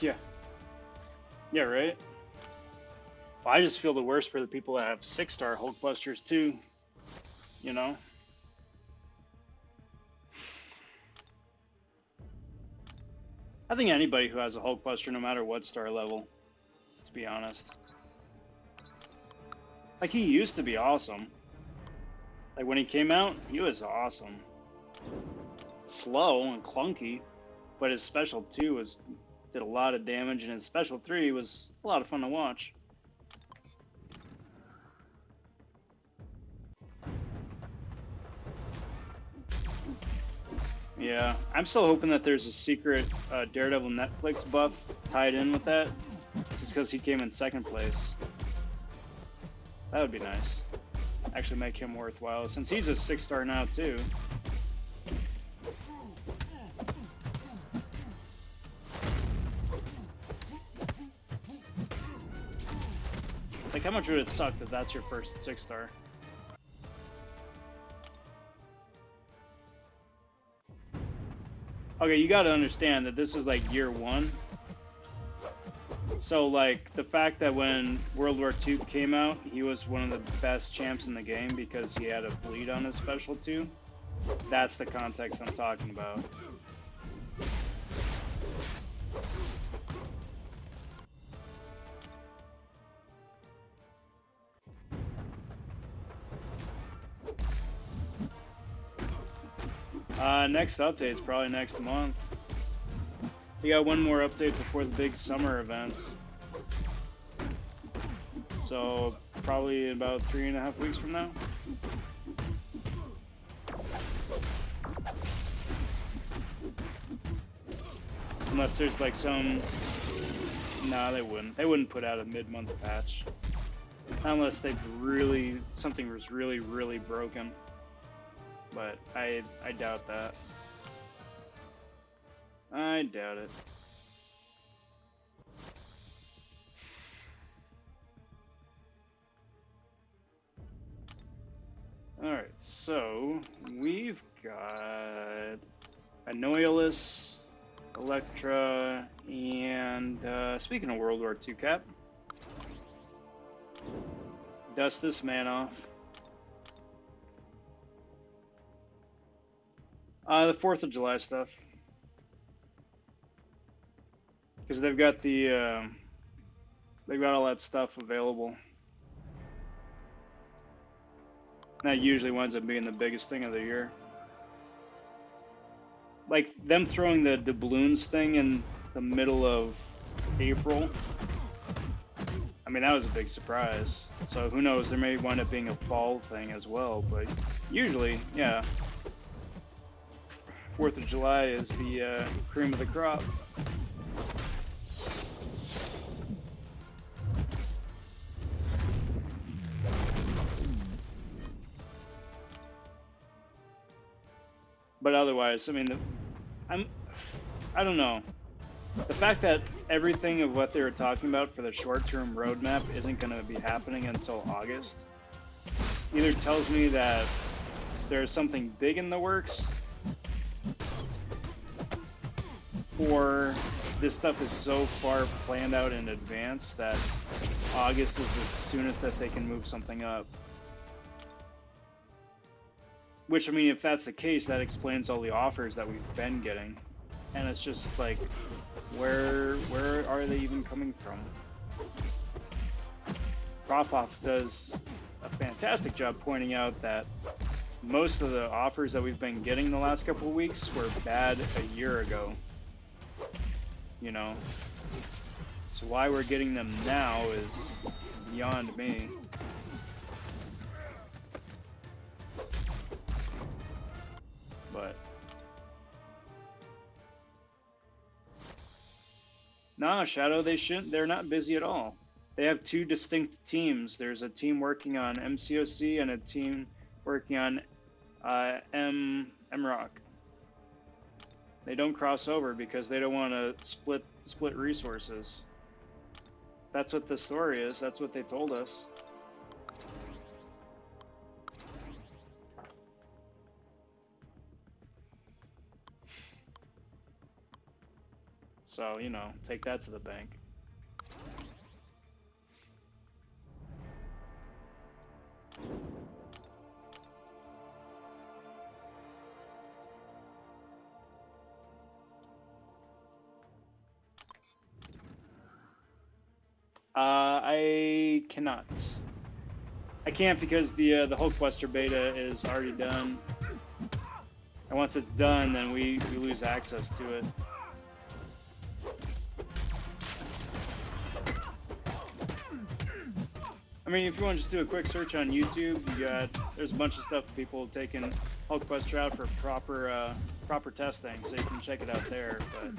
Yeah. Yeah, right? Well, I just feel the worst for the people that have 6-star Hulkbusters too, you know? I think anybody who has a Hulkbuster, no matter what star level, to be honest. Like, he used to be awesome. Like, when he came out, he was awesome. slow and clunky, but his special 2 did a lot of damage, and his special 3 was a lot of fun to watch. Yeah, I'm still hoping that there's a secret Daredevil Netflix buff tied in with that, just because he came in 2nd place. That would be nice. Actually make him worthwhile, since he's a 6-star now, too. Like, how much would it suck if that's your first 6-star? Okay, you gotta understand that this is like year 1. So, like, the fact that when World War II came out, he was one of the best champs in the game because he had a bleed on his special 2, that's the context I'm talking about. Next update is probably next month. We got one more update before the big summer events. So, probably about 3.5 weeks from now. Unless there's like some... Nah, they wouldn't. They wouldn't put out a mid-month patch. Unless they've really... Something was really, really broken. But I doubt that. I doubt it. Alright, so we've got Annoyalus, Electra, and speaking of World War II, Cap, dust this man off. The 4th of July stuff. Because they've got they've got all that stuff available. That usually winds up being the biggest thing of the year. Like, them throwing the doubloons thing in the middle of April, I mean, that was a big surprise. So who knows, there may wind up being a fall thing as well, but usually, yeah. 4th of July is the cream of the crop. But otherwise, I mean, I don't know. The fact that everything of what they were talking about for the short-term roadmap isn't going to be happening until August either tells me that there's something big in the works, or this stuff is so far planned out in advance that August is the soonest that they can move something up. Which, I mean, if that's the case, that explains all the offers that we've been getting. And it's just like, where are they even coming from? Profoff does a fantastic job pointing out that most of the offers that we've been getting the last couple of weeks were bad a year ago. You know? So why we're getting them now is beyond me. But nah, Shadow, they're not busy at all. They have 2 distinct teams. There's a team working on MCOC and a team working on MROC. They don't cross over because they don't want to split resources. That's what the story is. That's what they told us. So, you know, take that to the bank. I cannot. I can't because the Hulkbuster beta is already done. And once it's done, then we lose access to it. I mean, if you want to just do a quick search on YouTube, there's a bunch of stuff people taking Hulk Buster out for proper testing, so you can check it out there. But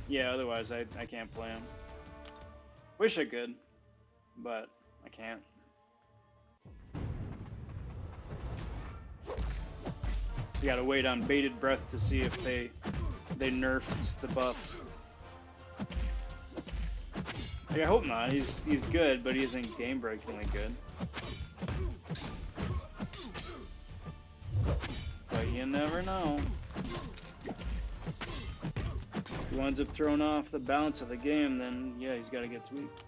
yeah, otherwise I can't play them. Wish I could, but I can't. You gotta wait on bated breath to see if they nerfed the buff. Like, I hope not. He's good, but he isn't game-breakingly good. But you never know. If he winds up throwing off the balance of the game, then yeah, he's got to get tweaked.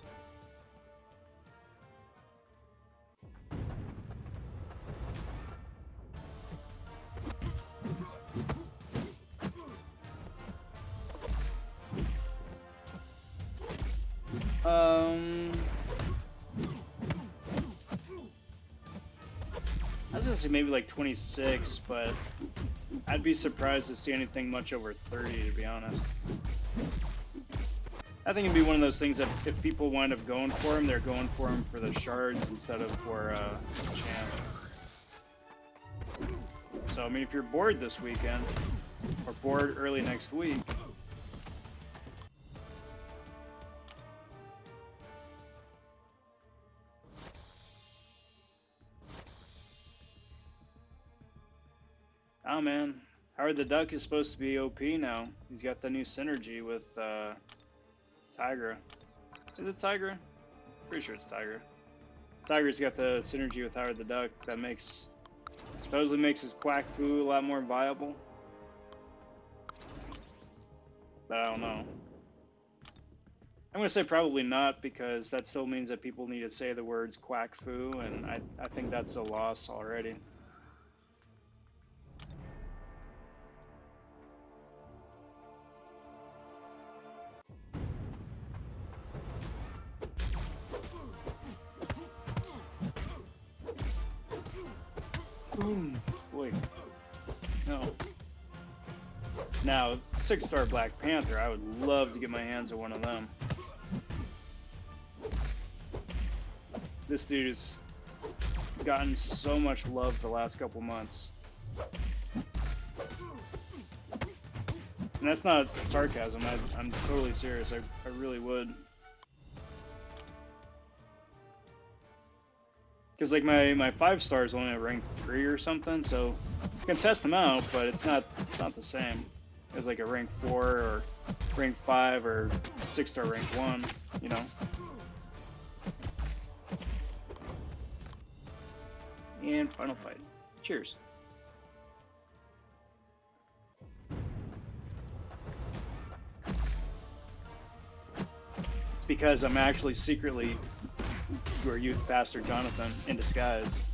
I was gonna say maybe like 26, but I'd be surprised to see anything much over 30, to be honest. I think it'd be one of those things that if people wind up going for him, they're going for him for the shards instead of for champ. So I mean, if you're bored this weekend, or bored early next week, oh man, Howard the Duck is supposed to be OP now. He's got the new synergy with Tigra. Is it Tigra? Pretty sure it's Tigra. Tigra's got the synergy with Howard the Duck that supposedly makes his Quack Fu a lot more viable. But I don't know. I'm going to say probably not, because that still means that people need to say the words Quack Fu, and I think that's a loss already. Boom. Boy. No. Now, 6-star Black Panther, I would love to get my hands on one of them. This dude's gotten so much love the last couple months. And that's not sarcasm, I'm totally serious, I really would. Because like my 5-star is only at rank 3 or something, so you can test them out, but it's not the same as like a rank 4 or rank 5 or 6-star rank 1, you know. And final fight. Cheers. It's because I'm actually secretly your youth pastor Jonathan in disguise.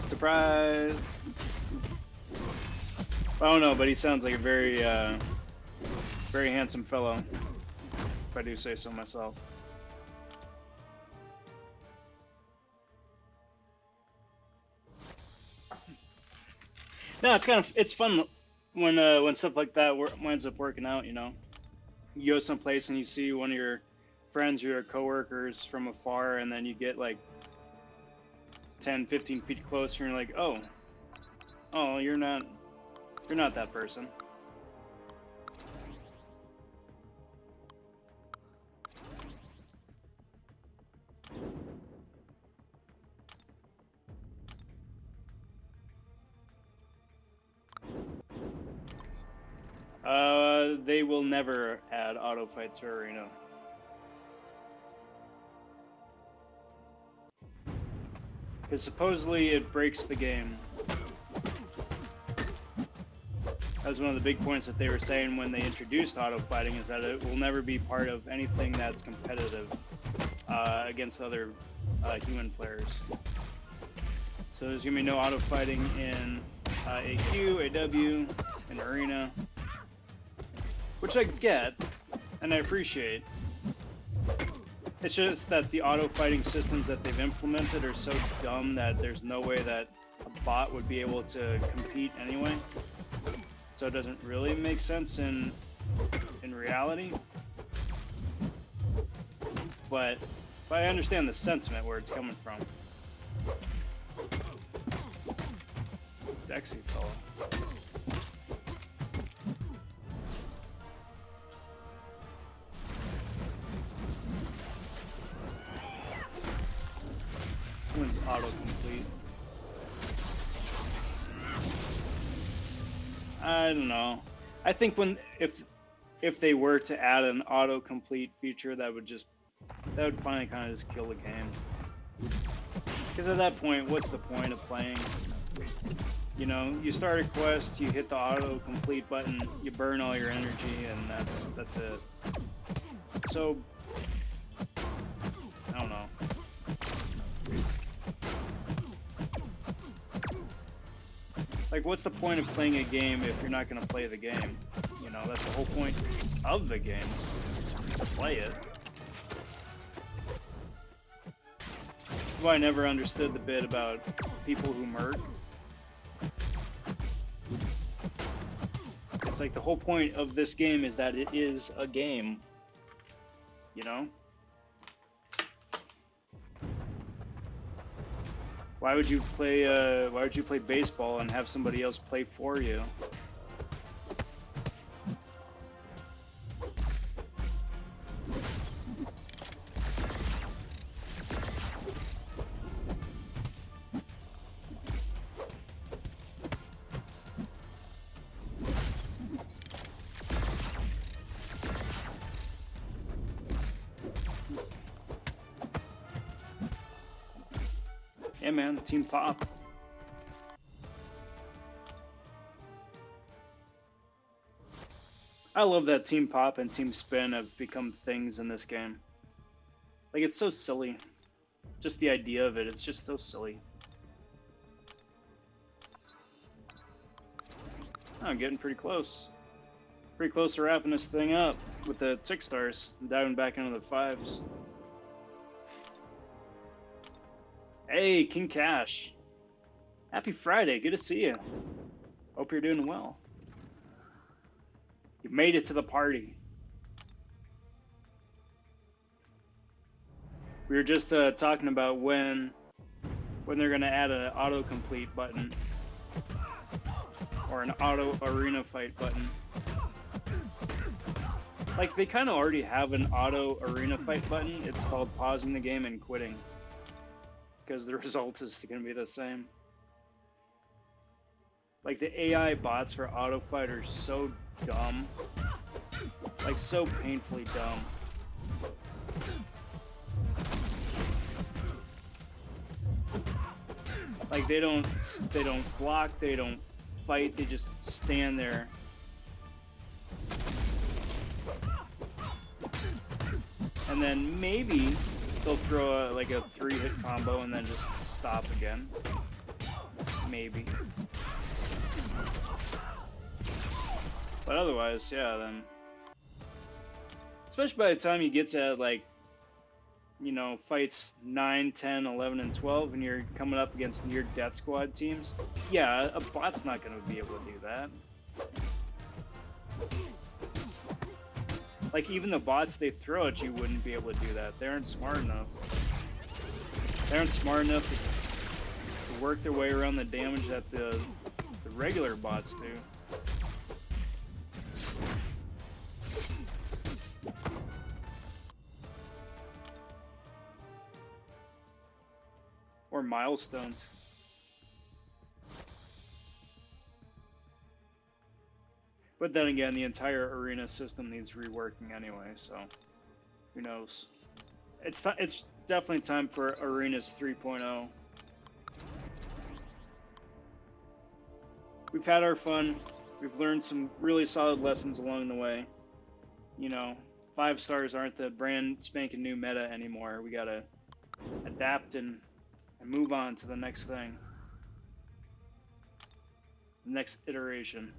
Surprise! I don't know, but he sounds like a very handsome fellow, if I do say so myself. No, it's fun when stuff like that winds up working out, you know. You go someplace and you see one of your friends or your coworkers from afar, and then you get like 10, 15 feet closer, and you're like, oh, you're not that person. They will never add auto fight to Arena. Because supposedly it breaks the game. That was one of the big points that they were saying when they introduced auto fighting, is that it will never be part of anything that's competitive against other human players. So there's going to be no auto fighting in AQ, AW, and Arena. Which I get, and I appreciate. It's just that the auto fighting systems that they've implemented are so dumb that there's no way that a bot would be able to compete anyway. So it doesn't really make sense in reality. But I understand the sentiment where it's coming from. Dexy fella. When's autocomplete? I don't know. I think if they were to add an autocomplete feature, that would finally kind of just kill the game. Because at that point, what's the point of playing? You know, you start a quest, you hit the autocomplete button, you burn all your energy, and that's it. So I don't know. Like, what's the point of playing a game if you're not going to play the game? You know, that's the whole point of the game, to play it. That's why I never understood the bit about people who murk. It's like the whole point of this game is that it is a game, you know? Why would you play baseball and have somebody else play for you? Yeah, man, Team Pop. I love that Team Pop and Team Spin have become things in this game. Like, it's so silly. Just the idea of it, it's just so silly. Oh, I'm getting pretty close. Pretty close to wrapping this thing up with the 6 stars and diving back into the 5s. Hey, King Cash. Happy Friday, good to see you. Hope you're doing well. You made it to the party. We were just talking about when they're gonna add an autocomplete button or an auto arena fight button. Like, they kind of already have an auto arena fight button. It's called pausing the game and quitting, because the result is gonna be the same. Like, the AI bots for auto fight are so dumb, like so painfully dumb. Like, they don't block, they don't fight, they just stand there. And then maybe they'll throw like a 3-hit combo and then just stop again. Maybe. But otherwise, yeah, then. Especially by the time you get to, like, you know, fights 9, 10, 11, and 12, and you're coming up against near death squad teams, yeah, a bot's not going to be able to do that. Like, even the bots they throw at you wouldn't be able to do that. They aren't smart enough. They aren't smart enough to work their way around the damage that the regular bots do. Or Milestones. But then again, the entire arena system needs reworking anyway, so who knows? It's definitely time for Arenas 3.0. We've had our fun. We've learned some really solid lessons along the way. You know, 5 stars aren't the brand spanking new meta anymore. We gotta adapt and move on to the next thing. The next iteration.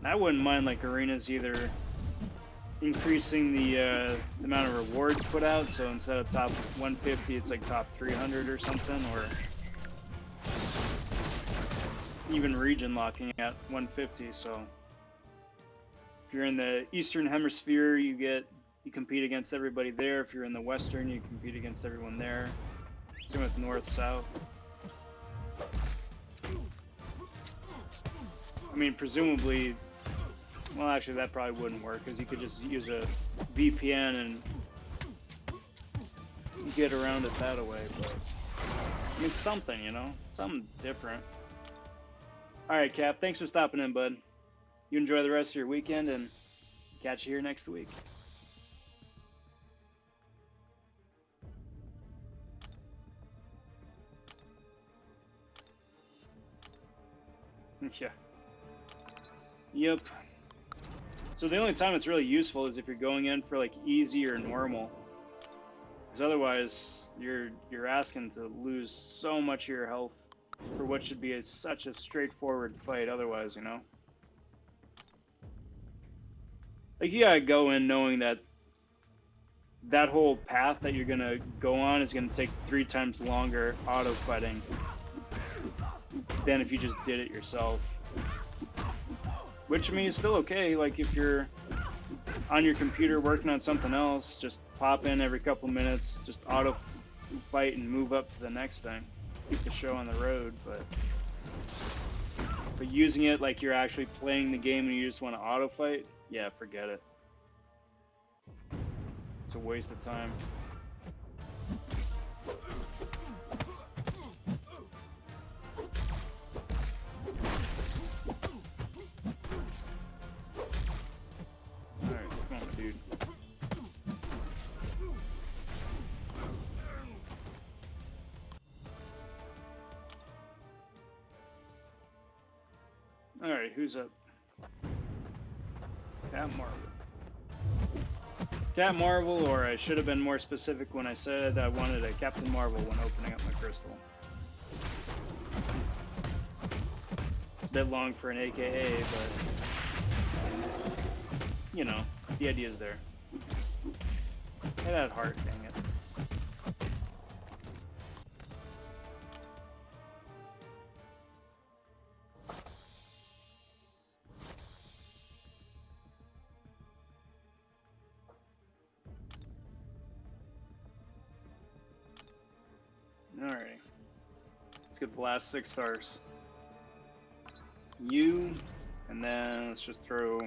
I wouldn't mind like arenas either increasing the amount of rewards put out, so instead of top 150 it's like top 300 or something, or even region locking at 150. So if you're in the Eastern Hemisphere, you compete against everybody there. If you're in the Western, you compete against everyone there. Same with North, South. I mean, presumably, well, actually, that probably wouldn't work because you could just use a VPN and get around it that way. But I mean, something, you know, something different. All right, Cap. Thanks for stopping in, bud. You enjoy the rest of your weekend, and catch you here next week. Yeah. Yep. So the only time it's really useful is if you're going in for like easy or normal, because otherwise you're asking to lose so much of your health for what should be such a straightforward fight. Otherwise, you know, like you gotta go in knowing that that whole path that you're gonna go on is gonna take 3 times longer auto fighting than if you just did it yourself. Which I mean is still okay. Like if you're on your computer working on something else, just pop in every couple minutes, just auto fight and move up to the next thing. Keep the show on the road, but using it like you're actually playing the game and you just want to auto fight, yeah, forget it. It's a waste of time. Alright, come on, dude. Alright, who's up? Cat Marvel. Cat Marvel, or I should have been more specific when I said I wanted a Captain Marvel when opening up my crystal. A bit long for an AKA, but you know, the idea is there. It had heart, dang it. Alright. Let's get the last 6 stars. You, and then let's just throw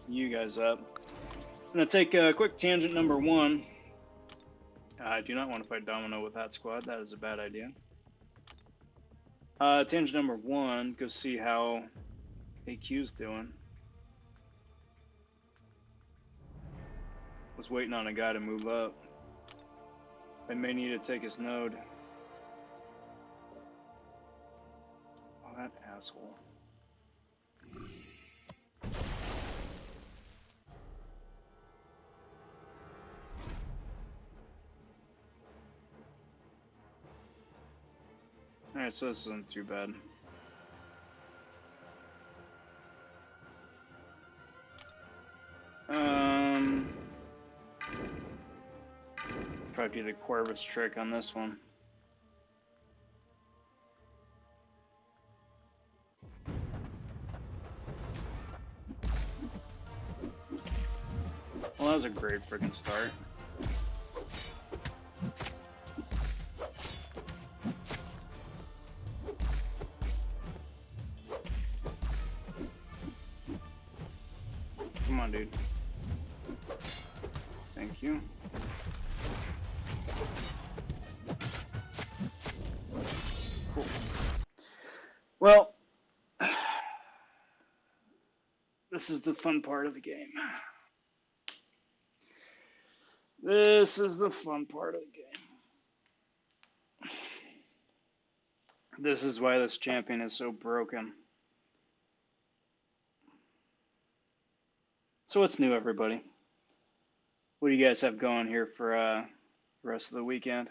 you guys up. I'm gonna take a quick tangent number 1. I do not want to fight Domino with that squad. That is a bad idea. Tangent number 1, go see how AQ's doing. Was waiting on a guy to move up. I may need to take his node. Oh, that asshole. Alright, so this isn't too bad. Probably do the Corvus trick on this one. Well, that was a great freaking start. Come on, dude. Thank you. Cool. Well, this is the fun part of the game. This is the fun part of the game. This is why this champion is so broken. So what's new, everybody? What do you guys have going here for the rest of the weekend?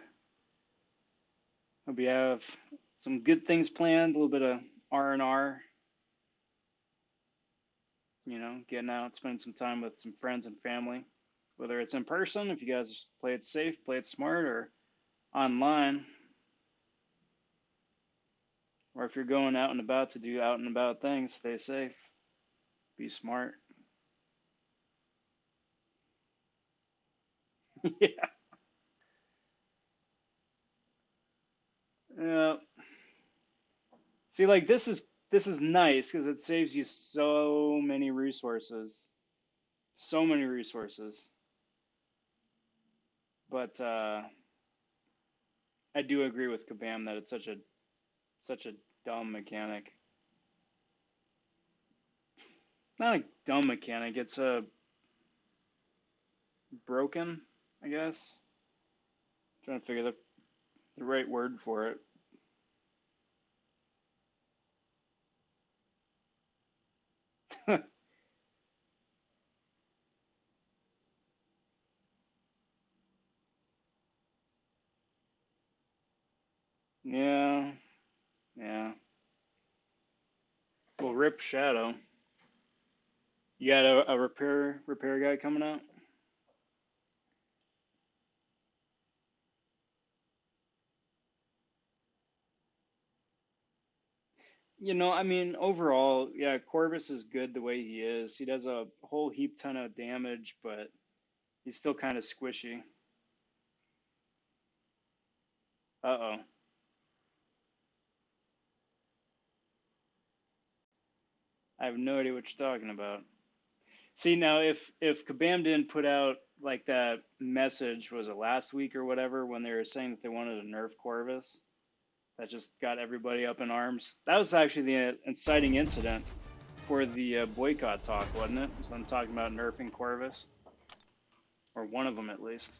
Hope you have some good things planned, a little bit of R&R, You know, getting out, spending some time with some friends and family, whether it's in person, if you guys play it safe, play it smart, or online, or if you're going out and about to do out and about things, stay safe, be smart. Yeah. Yeah. See, like this is nice because it saves you so many resources, so many resources. But I do agree with Kabam that it's such a dumb mechanic. Not a dumb mechanic. It's a broken, I guess. Trying to figure the right word for it. Yeah, yeah. Well, rip Shadow. You got a repair guy coming out? You know, I mean, overall, yeah, Corvus is good the way he is. He does a whole heap ton of damage, but he's still kind of squishy. Uh-oh. I have no idea what you're talking about. See, now if Kabam didn't put out like that message, was it last week or whatever, when they were saying that they wanted to nerf Corvus, that just got everybody up in arms. That was actually the inciting incident for the boycott talk, wasn't it? Was them talking about nerfing Corvus, or one of them at least.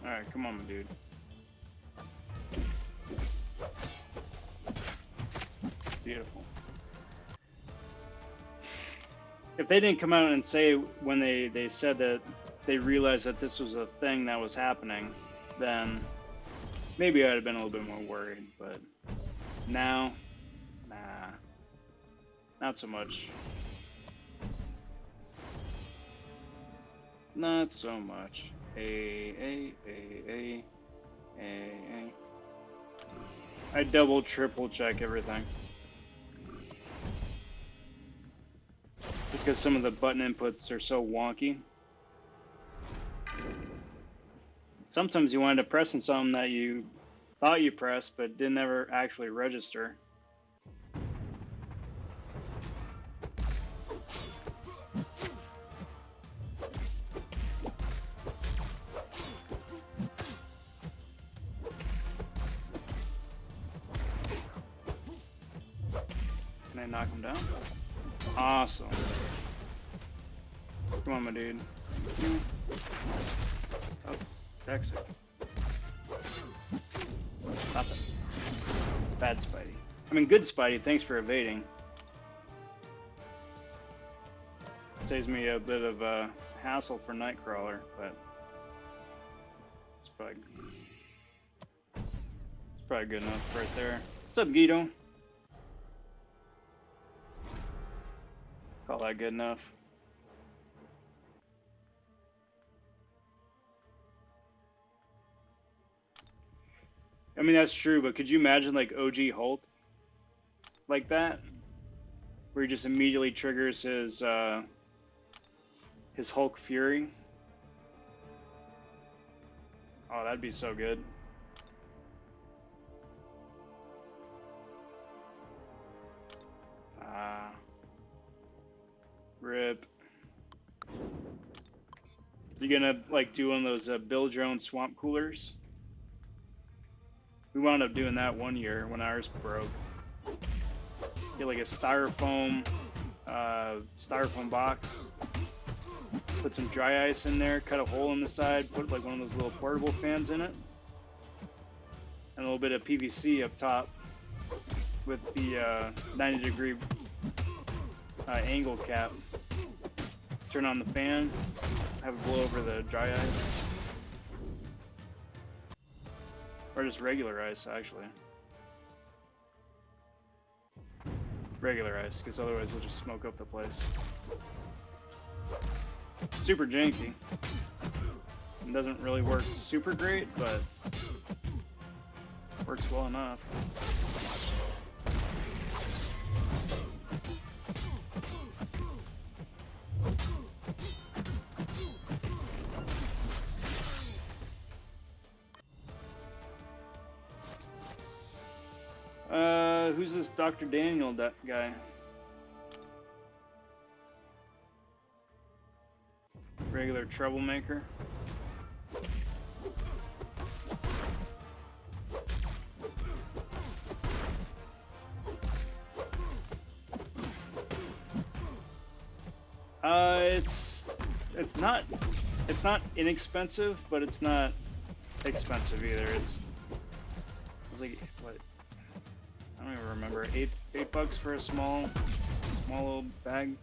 All right, come on, dude. Beautiful. If they didn't come out and say when they said that they realized that this was a thing that was happening, then maybe I'd have been a little bit more worried. But now, nah, not so much. Not so much. A. I double, triple check everything. Just because some of the button inputs are so wonky. Sometimes you wind up pressing something that you thought you pressed but didn't ever actually register. Can I knock him down? Awesome. Come on, my dude. Oh, exit. Stop it. Bad Spidey. I mean, good Spidey, thanks for evading. Saves me a bit of a hassle for Nightcrawler, but it's probably good enough right there. What's up, Guido? Call that good enough. I mean, that's true, but could you imagine like OG Hulk like that, where he just immediately triggers his Hulk Fury? Oh, that'd be so good. Ah, rip. You gonna like do one of those build your own swamp coolers? We wound up doing that one year when ours broke. Get like a styrofoam box, Put some dry ice in there, cut a hole in the side, put like one of those little portable fans in it, and a little bit of PVC up top with the 90-degree angle cap. Turn on the fan, have it blow over the dry ice. Or just regular ice, actually. Regular ice, because otherwise it'll just smoke up the place. Super janky. It doesn't really work super great, but works well enough. Who's this Dr. Daniel guy? Regular troublemaker. It's not inexpensive, but it's not expensive either. It's like what? I don't even remember. $8 for a small little bag.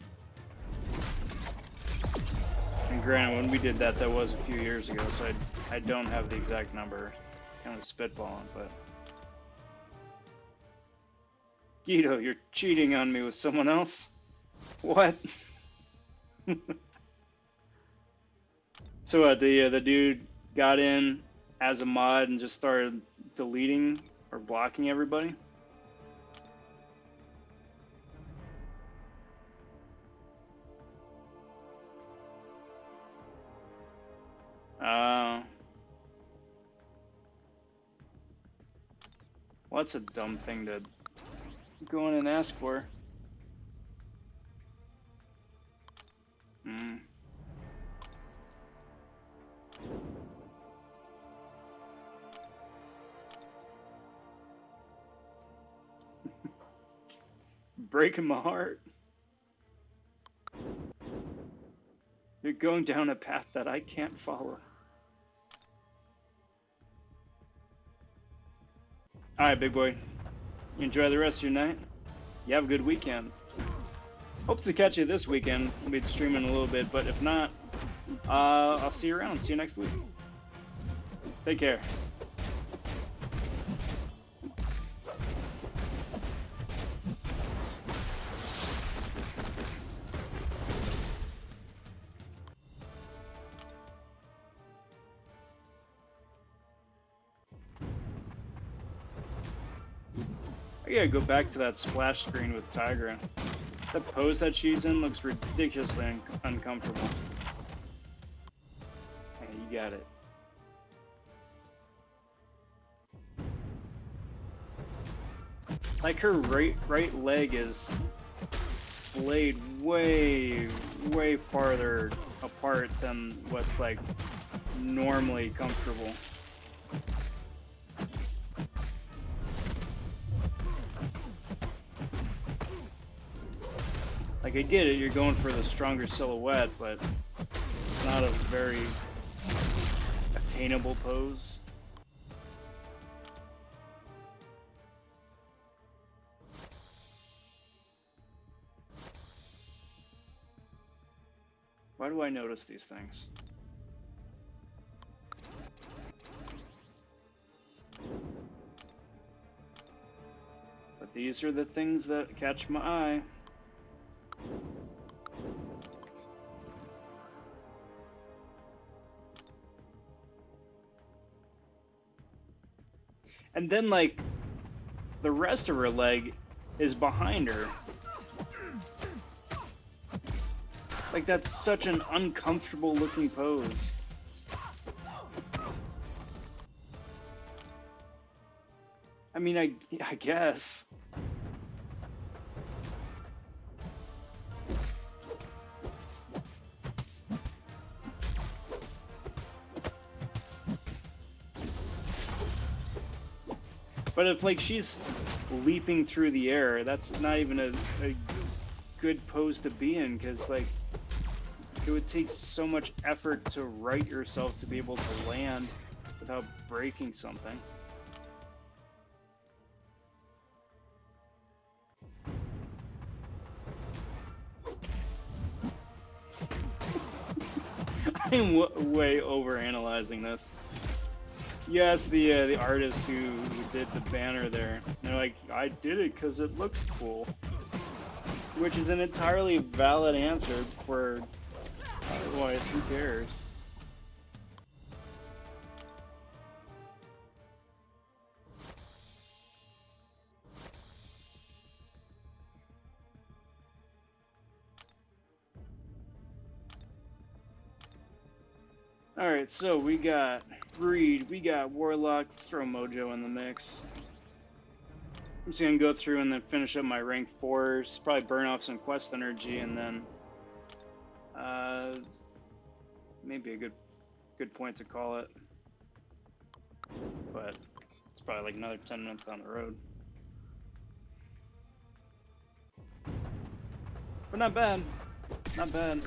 And granted, when we did that, that was a few years ago, so I don't have the exact number. Kind of spitballing, but Guido, you're cheating on me with someone else. What? So the dude got in as a mod and just started deleting or blocking everybody. Well, that's a dumb thing to go in and ask for. Breaking my heart. You're going down a path that I can't follow. Alright, big boy. You enjoy the rest of your night. You have a good weekend. Hope to catch you this weekend. We'll be streaming a little bit, but if not, I'll see you around. See you next week. Take care. I gotta go back to that splash screen with Tigra. That pose that she's in looks ridiculously uncomfortable. Hey, you got it. Like her right leg is splayed way farther apart than what's like normally comfortable. Like I get it, you're going for the stronger silhouette, but it's not a very attainable pose. Why do I notice these things? But these are the things that catch my eye. And then, like, the rest of her leg is behind her. Like, that's such an uncomfortable looking pose. I mean, I guess. But if, like, she's leaping through the air, that's not even a good pose to be in, because, like, it would take so much effort to right yourself to be able to land without breaking something. I'm way over analyzing this. You ask the artist who did the banner there, and they're like, I did it because it looked cool. Which is an entirely valid answer, for otherwise, who cares? Alright, so we got Breed, we got Warlock, let's throw Mojo in the mix. I'm just gonna go through and then finish up my rank 4s, probably burn off some quest energy, and then maybe a good point to call it. But it's probably like another 10 minutes down the road. But not bad. Not bad.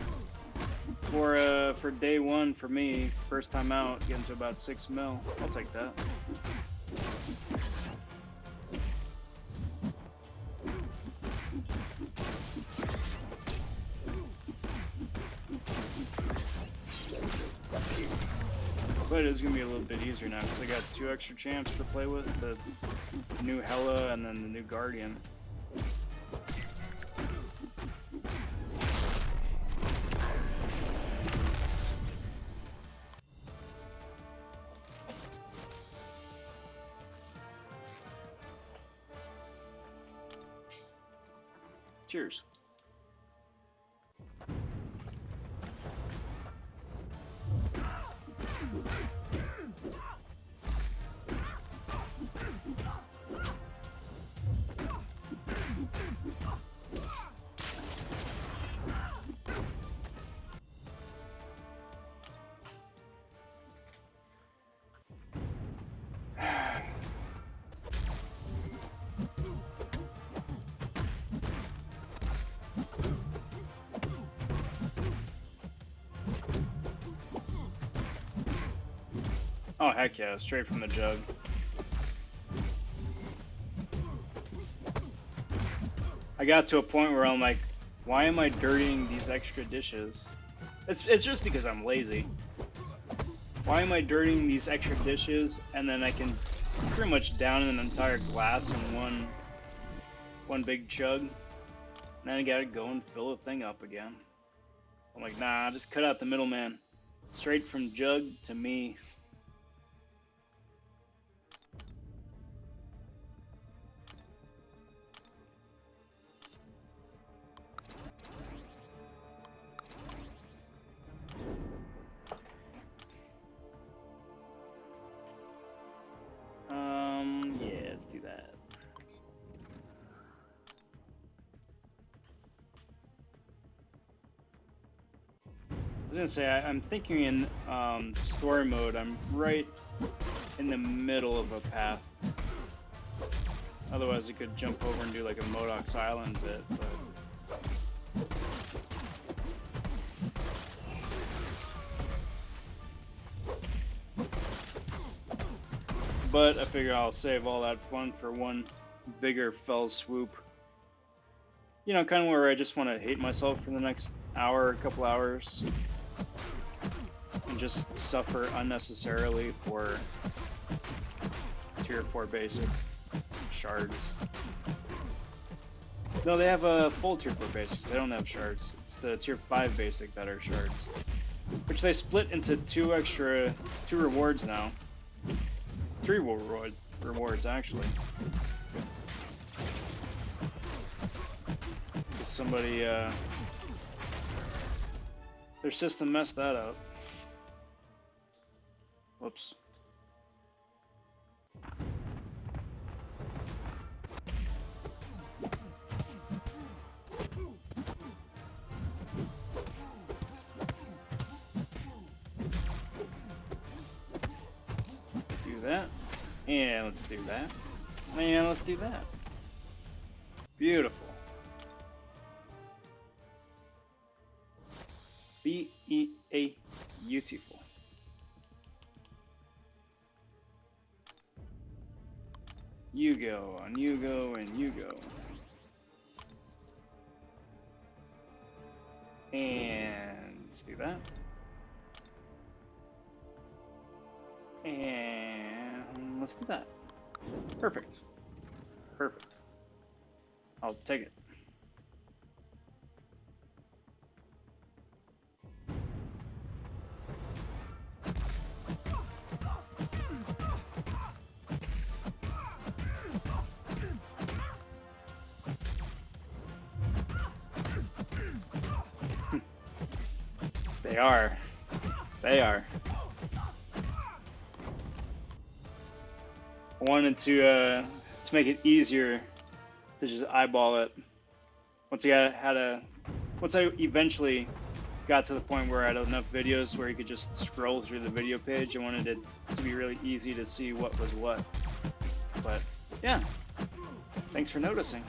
For day one for me, first time out, getting to about 6 mil. I'll take that. But it's gonna be a little bit easier now because I got 2 extra champs to play with, the new Hela and then the new Guardian. Cheers. Oh, heck yeah, straight from the jug. I got to a point where I'm like, why am I dirtying these extra dishes? It's just because I'm lazy. Why am I dirtying these extra dishes and then I can pretty much down an entire glass in one big chug? And then I gotta go and fill the thing up again. I'm like, nah, just cut out the middleman. Straight from jug to me. Yeah, let's do that. I was gonna say, I'm thinking in story mode, I'm right in the middle of a path. Otherwise, I could jump over and do like a Modoc's Island bit, but I figure I'll save all that fun for one bigger fell swoop. You know, kind of where I just want to hate myself for the next hour, a couple hours, and just suffer unnecessarily for tier 4 basic shards. No, they have a full tier 4 basics. They don't have shards. It's the tier 5 basic that are shards, which they split into two rewards now. 3 rewards actually. Somebody, their system messed that up. Whoops. Do that. And let's do that. And let's do that. Beautiful. Beautiful. You go, and you go, and you go. And let's do that. And let's do that. Perfect. Perfect. I'll take it. They are. They are. I wanted to make it easier to just eyeball it. Once I eventually got to the point where I had enough videos where you could just scroll through the video page, I wanted it to be really easy to see what was what. But yeah, thanks for noticing.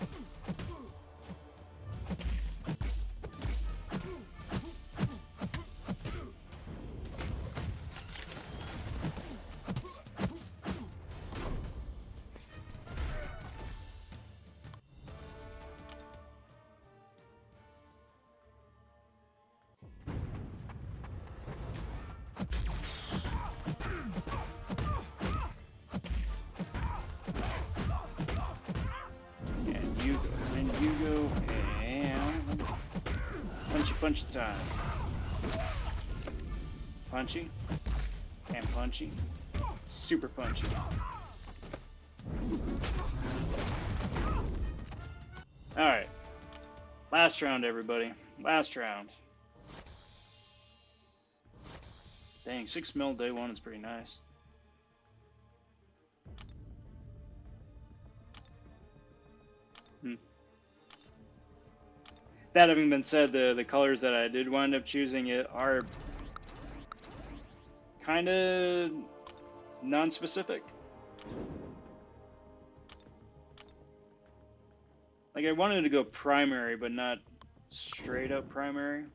And you go, and you go, and punchy time. Punchy, and punchy, super punchy. Alright, last round, everybody. Last round. Dang, 6 mil day one is pretty nice. That having been said, the colors that I did wind up choosing it are kind of non-specific. Like I wanted to go primary, but not straight up primary.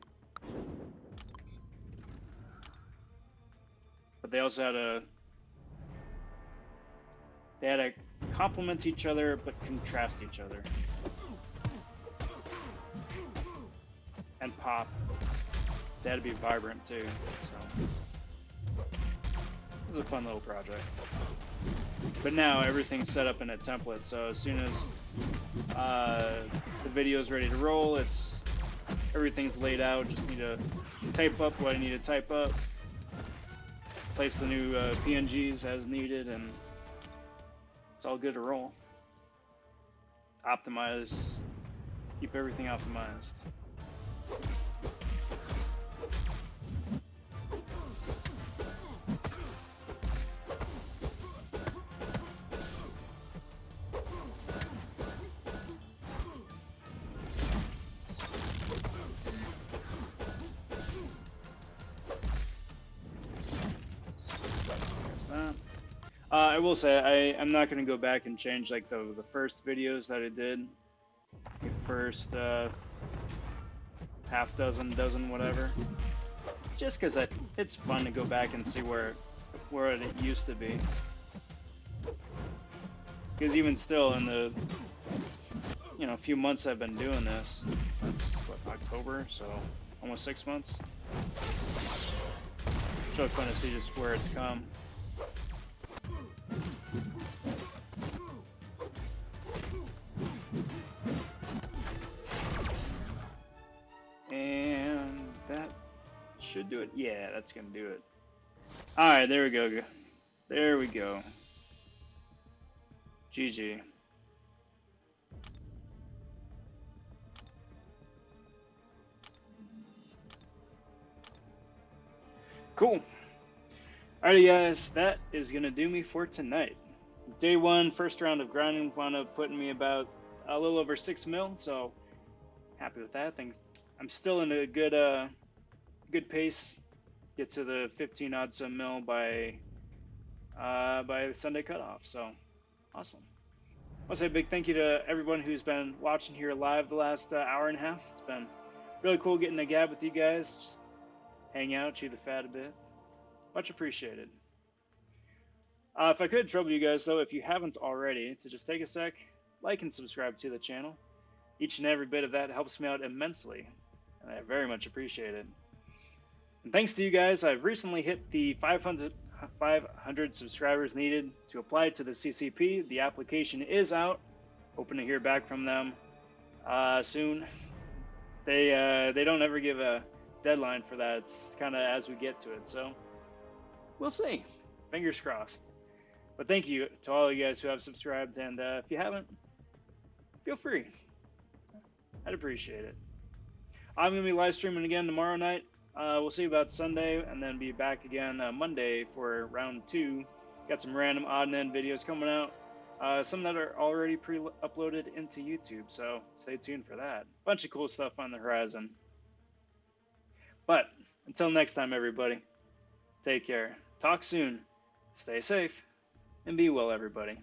But they also had to complement each other, but contrast each other. And pop. They had to be vibrant too, so it was a fun little project. But now everything's set up in a template, so as soon as the video is ready to roll, everything's laid out. Just need to type up what I need to type up, place the new PNGs as needed, and it's all good to roll. Optimize, keep everything optimized. I will say I'm not going to go back and change like the first videos that I did, like the first half dozen, whatever. Just because it's fun to go back and see where it used to be. Because even still, in the few months I've been doing this, that's what, October, so almost 6 months. It's really fun to see just where it's come. And that should do it. Yeah, that's gonna do it. Alright, there we go. There we go. GG. Cool. Alrighty guys, that is gonna do me for tonight. Day one, first round of grinding, wound up putting me about a little over 6 mil, so happy with that. I think I'm still in a good pace. Get to the 15 odd some mil by the Sunday cutoff. So awesome. I want to say a big thank you to everyone who's been watching here live the last hour and a half. It's been really cool getting a gab with you guys. Just hang out, chew the fat a bit. Much appreciated. If I could trouble you guys, though, if you haven't already, to just take a sec, like and subscribe to the channel. Each and every bit of that helps me out immensely, and I very much appreciate it. And thanks to you guys, I've recently hit the 500 subscribers needed to apply to the CCP. The application is out. Hoping to hear back from them soon. They don't ever give a deadline for that. It's kind of as we get to it, so we'll see. Fingers crossed. But thank you to all of you guys who have subscribed, and if you haven't, feel free. I'd appreciate it. I'm going to be live streaming again tomorrow night. We'll see about Sunday, and then be back again Monday for round 2. Got some random odd and end videos coming out. Some that are already pre-uploaded into YouTube, so stay tuned for that. Bunch of cool stuff on the horizon. But until next time, everybody, take care. Talk soon. Stay safe. And be well, everybody.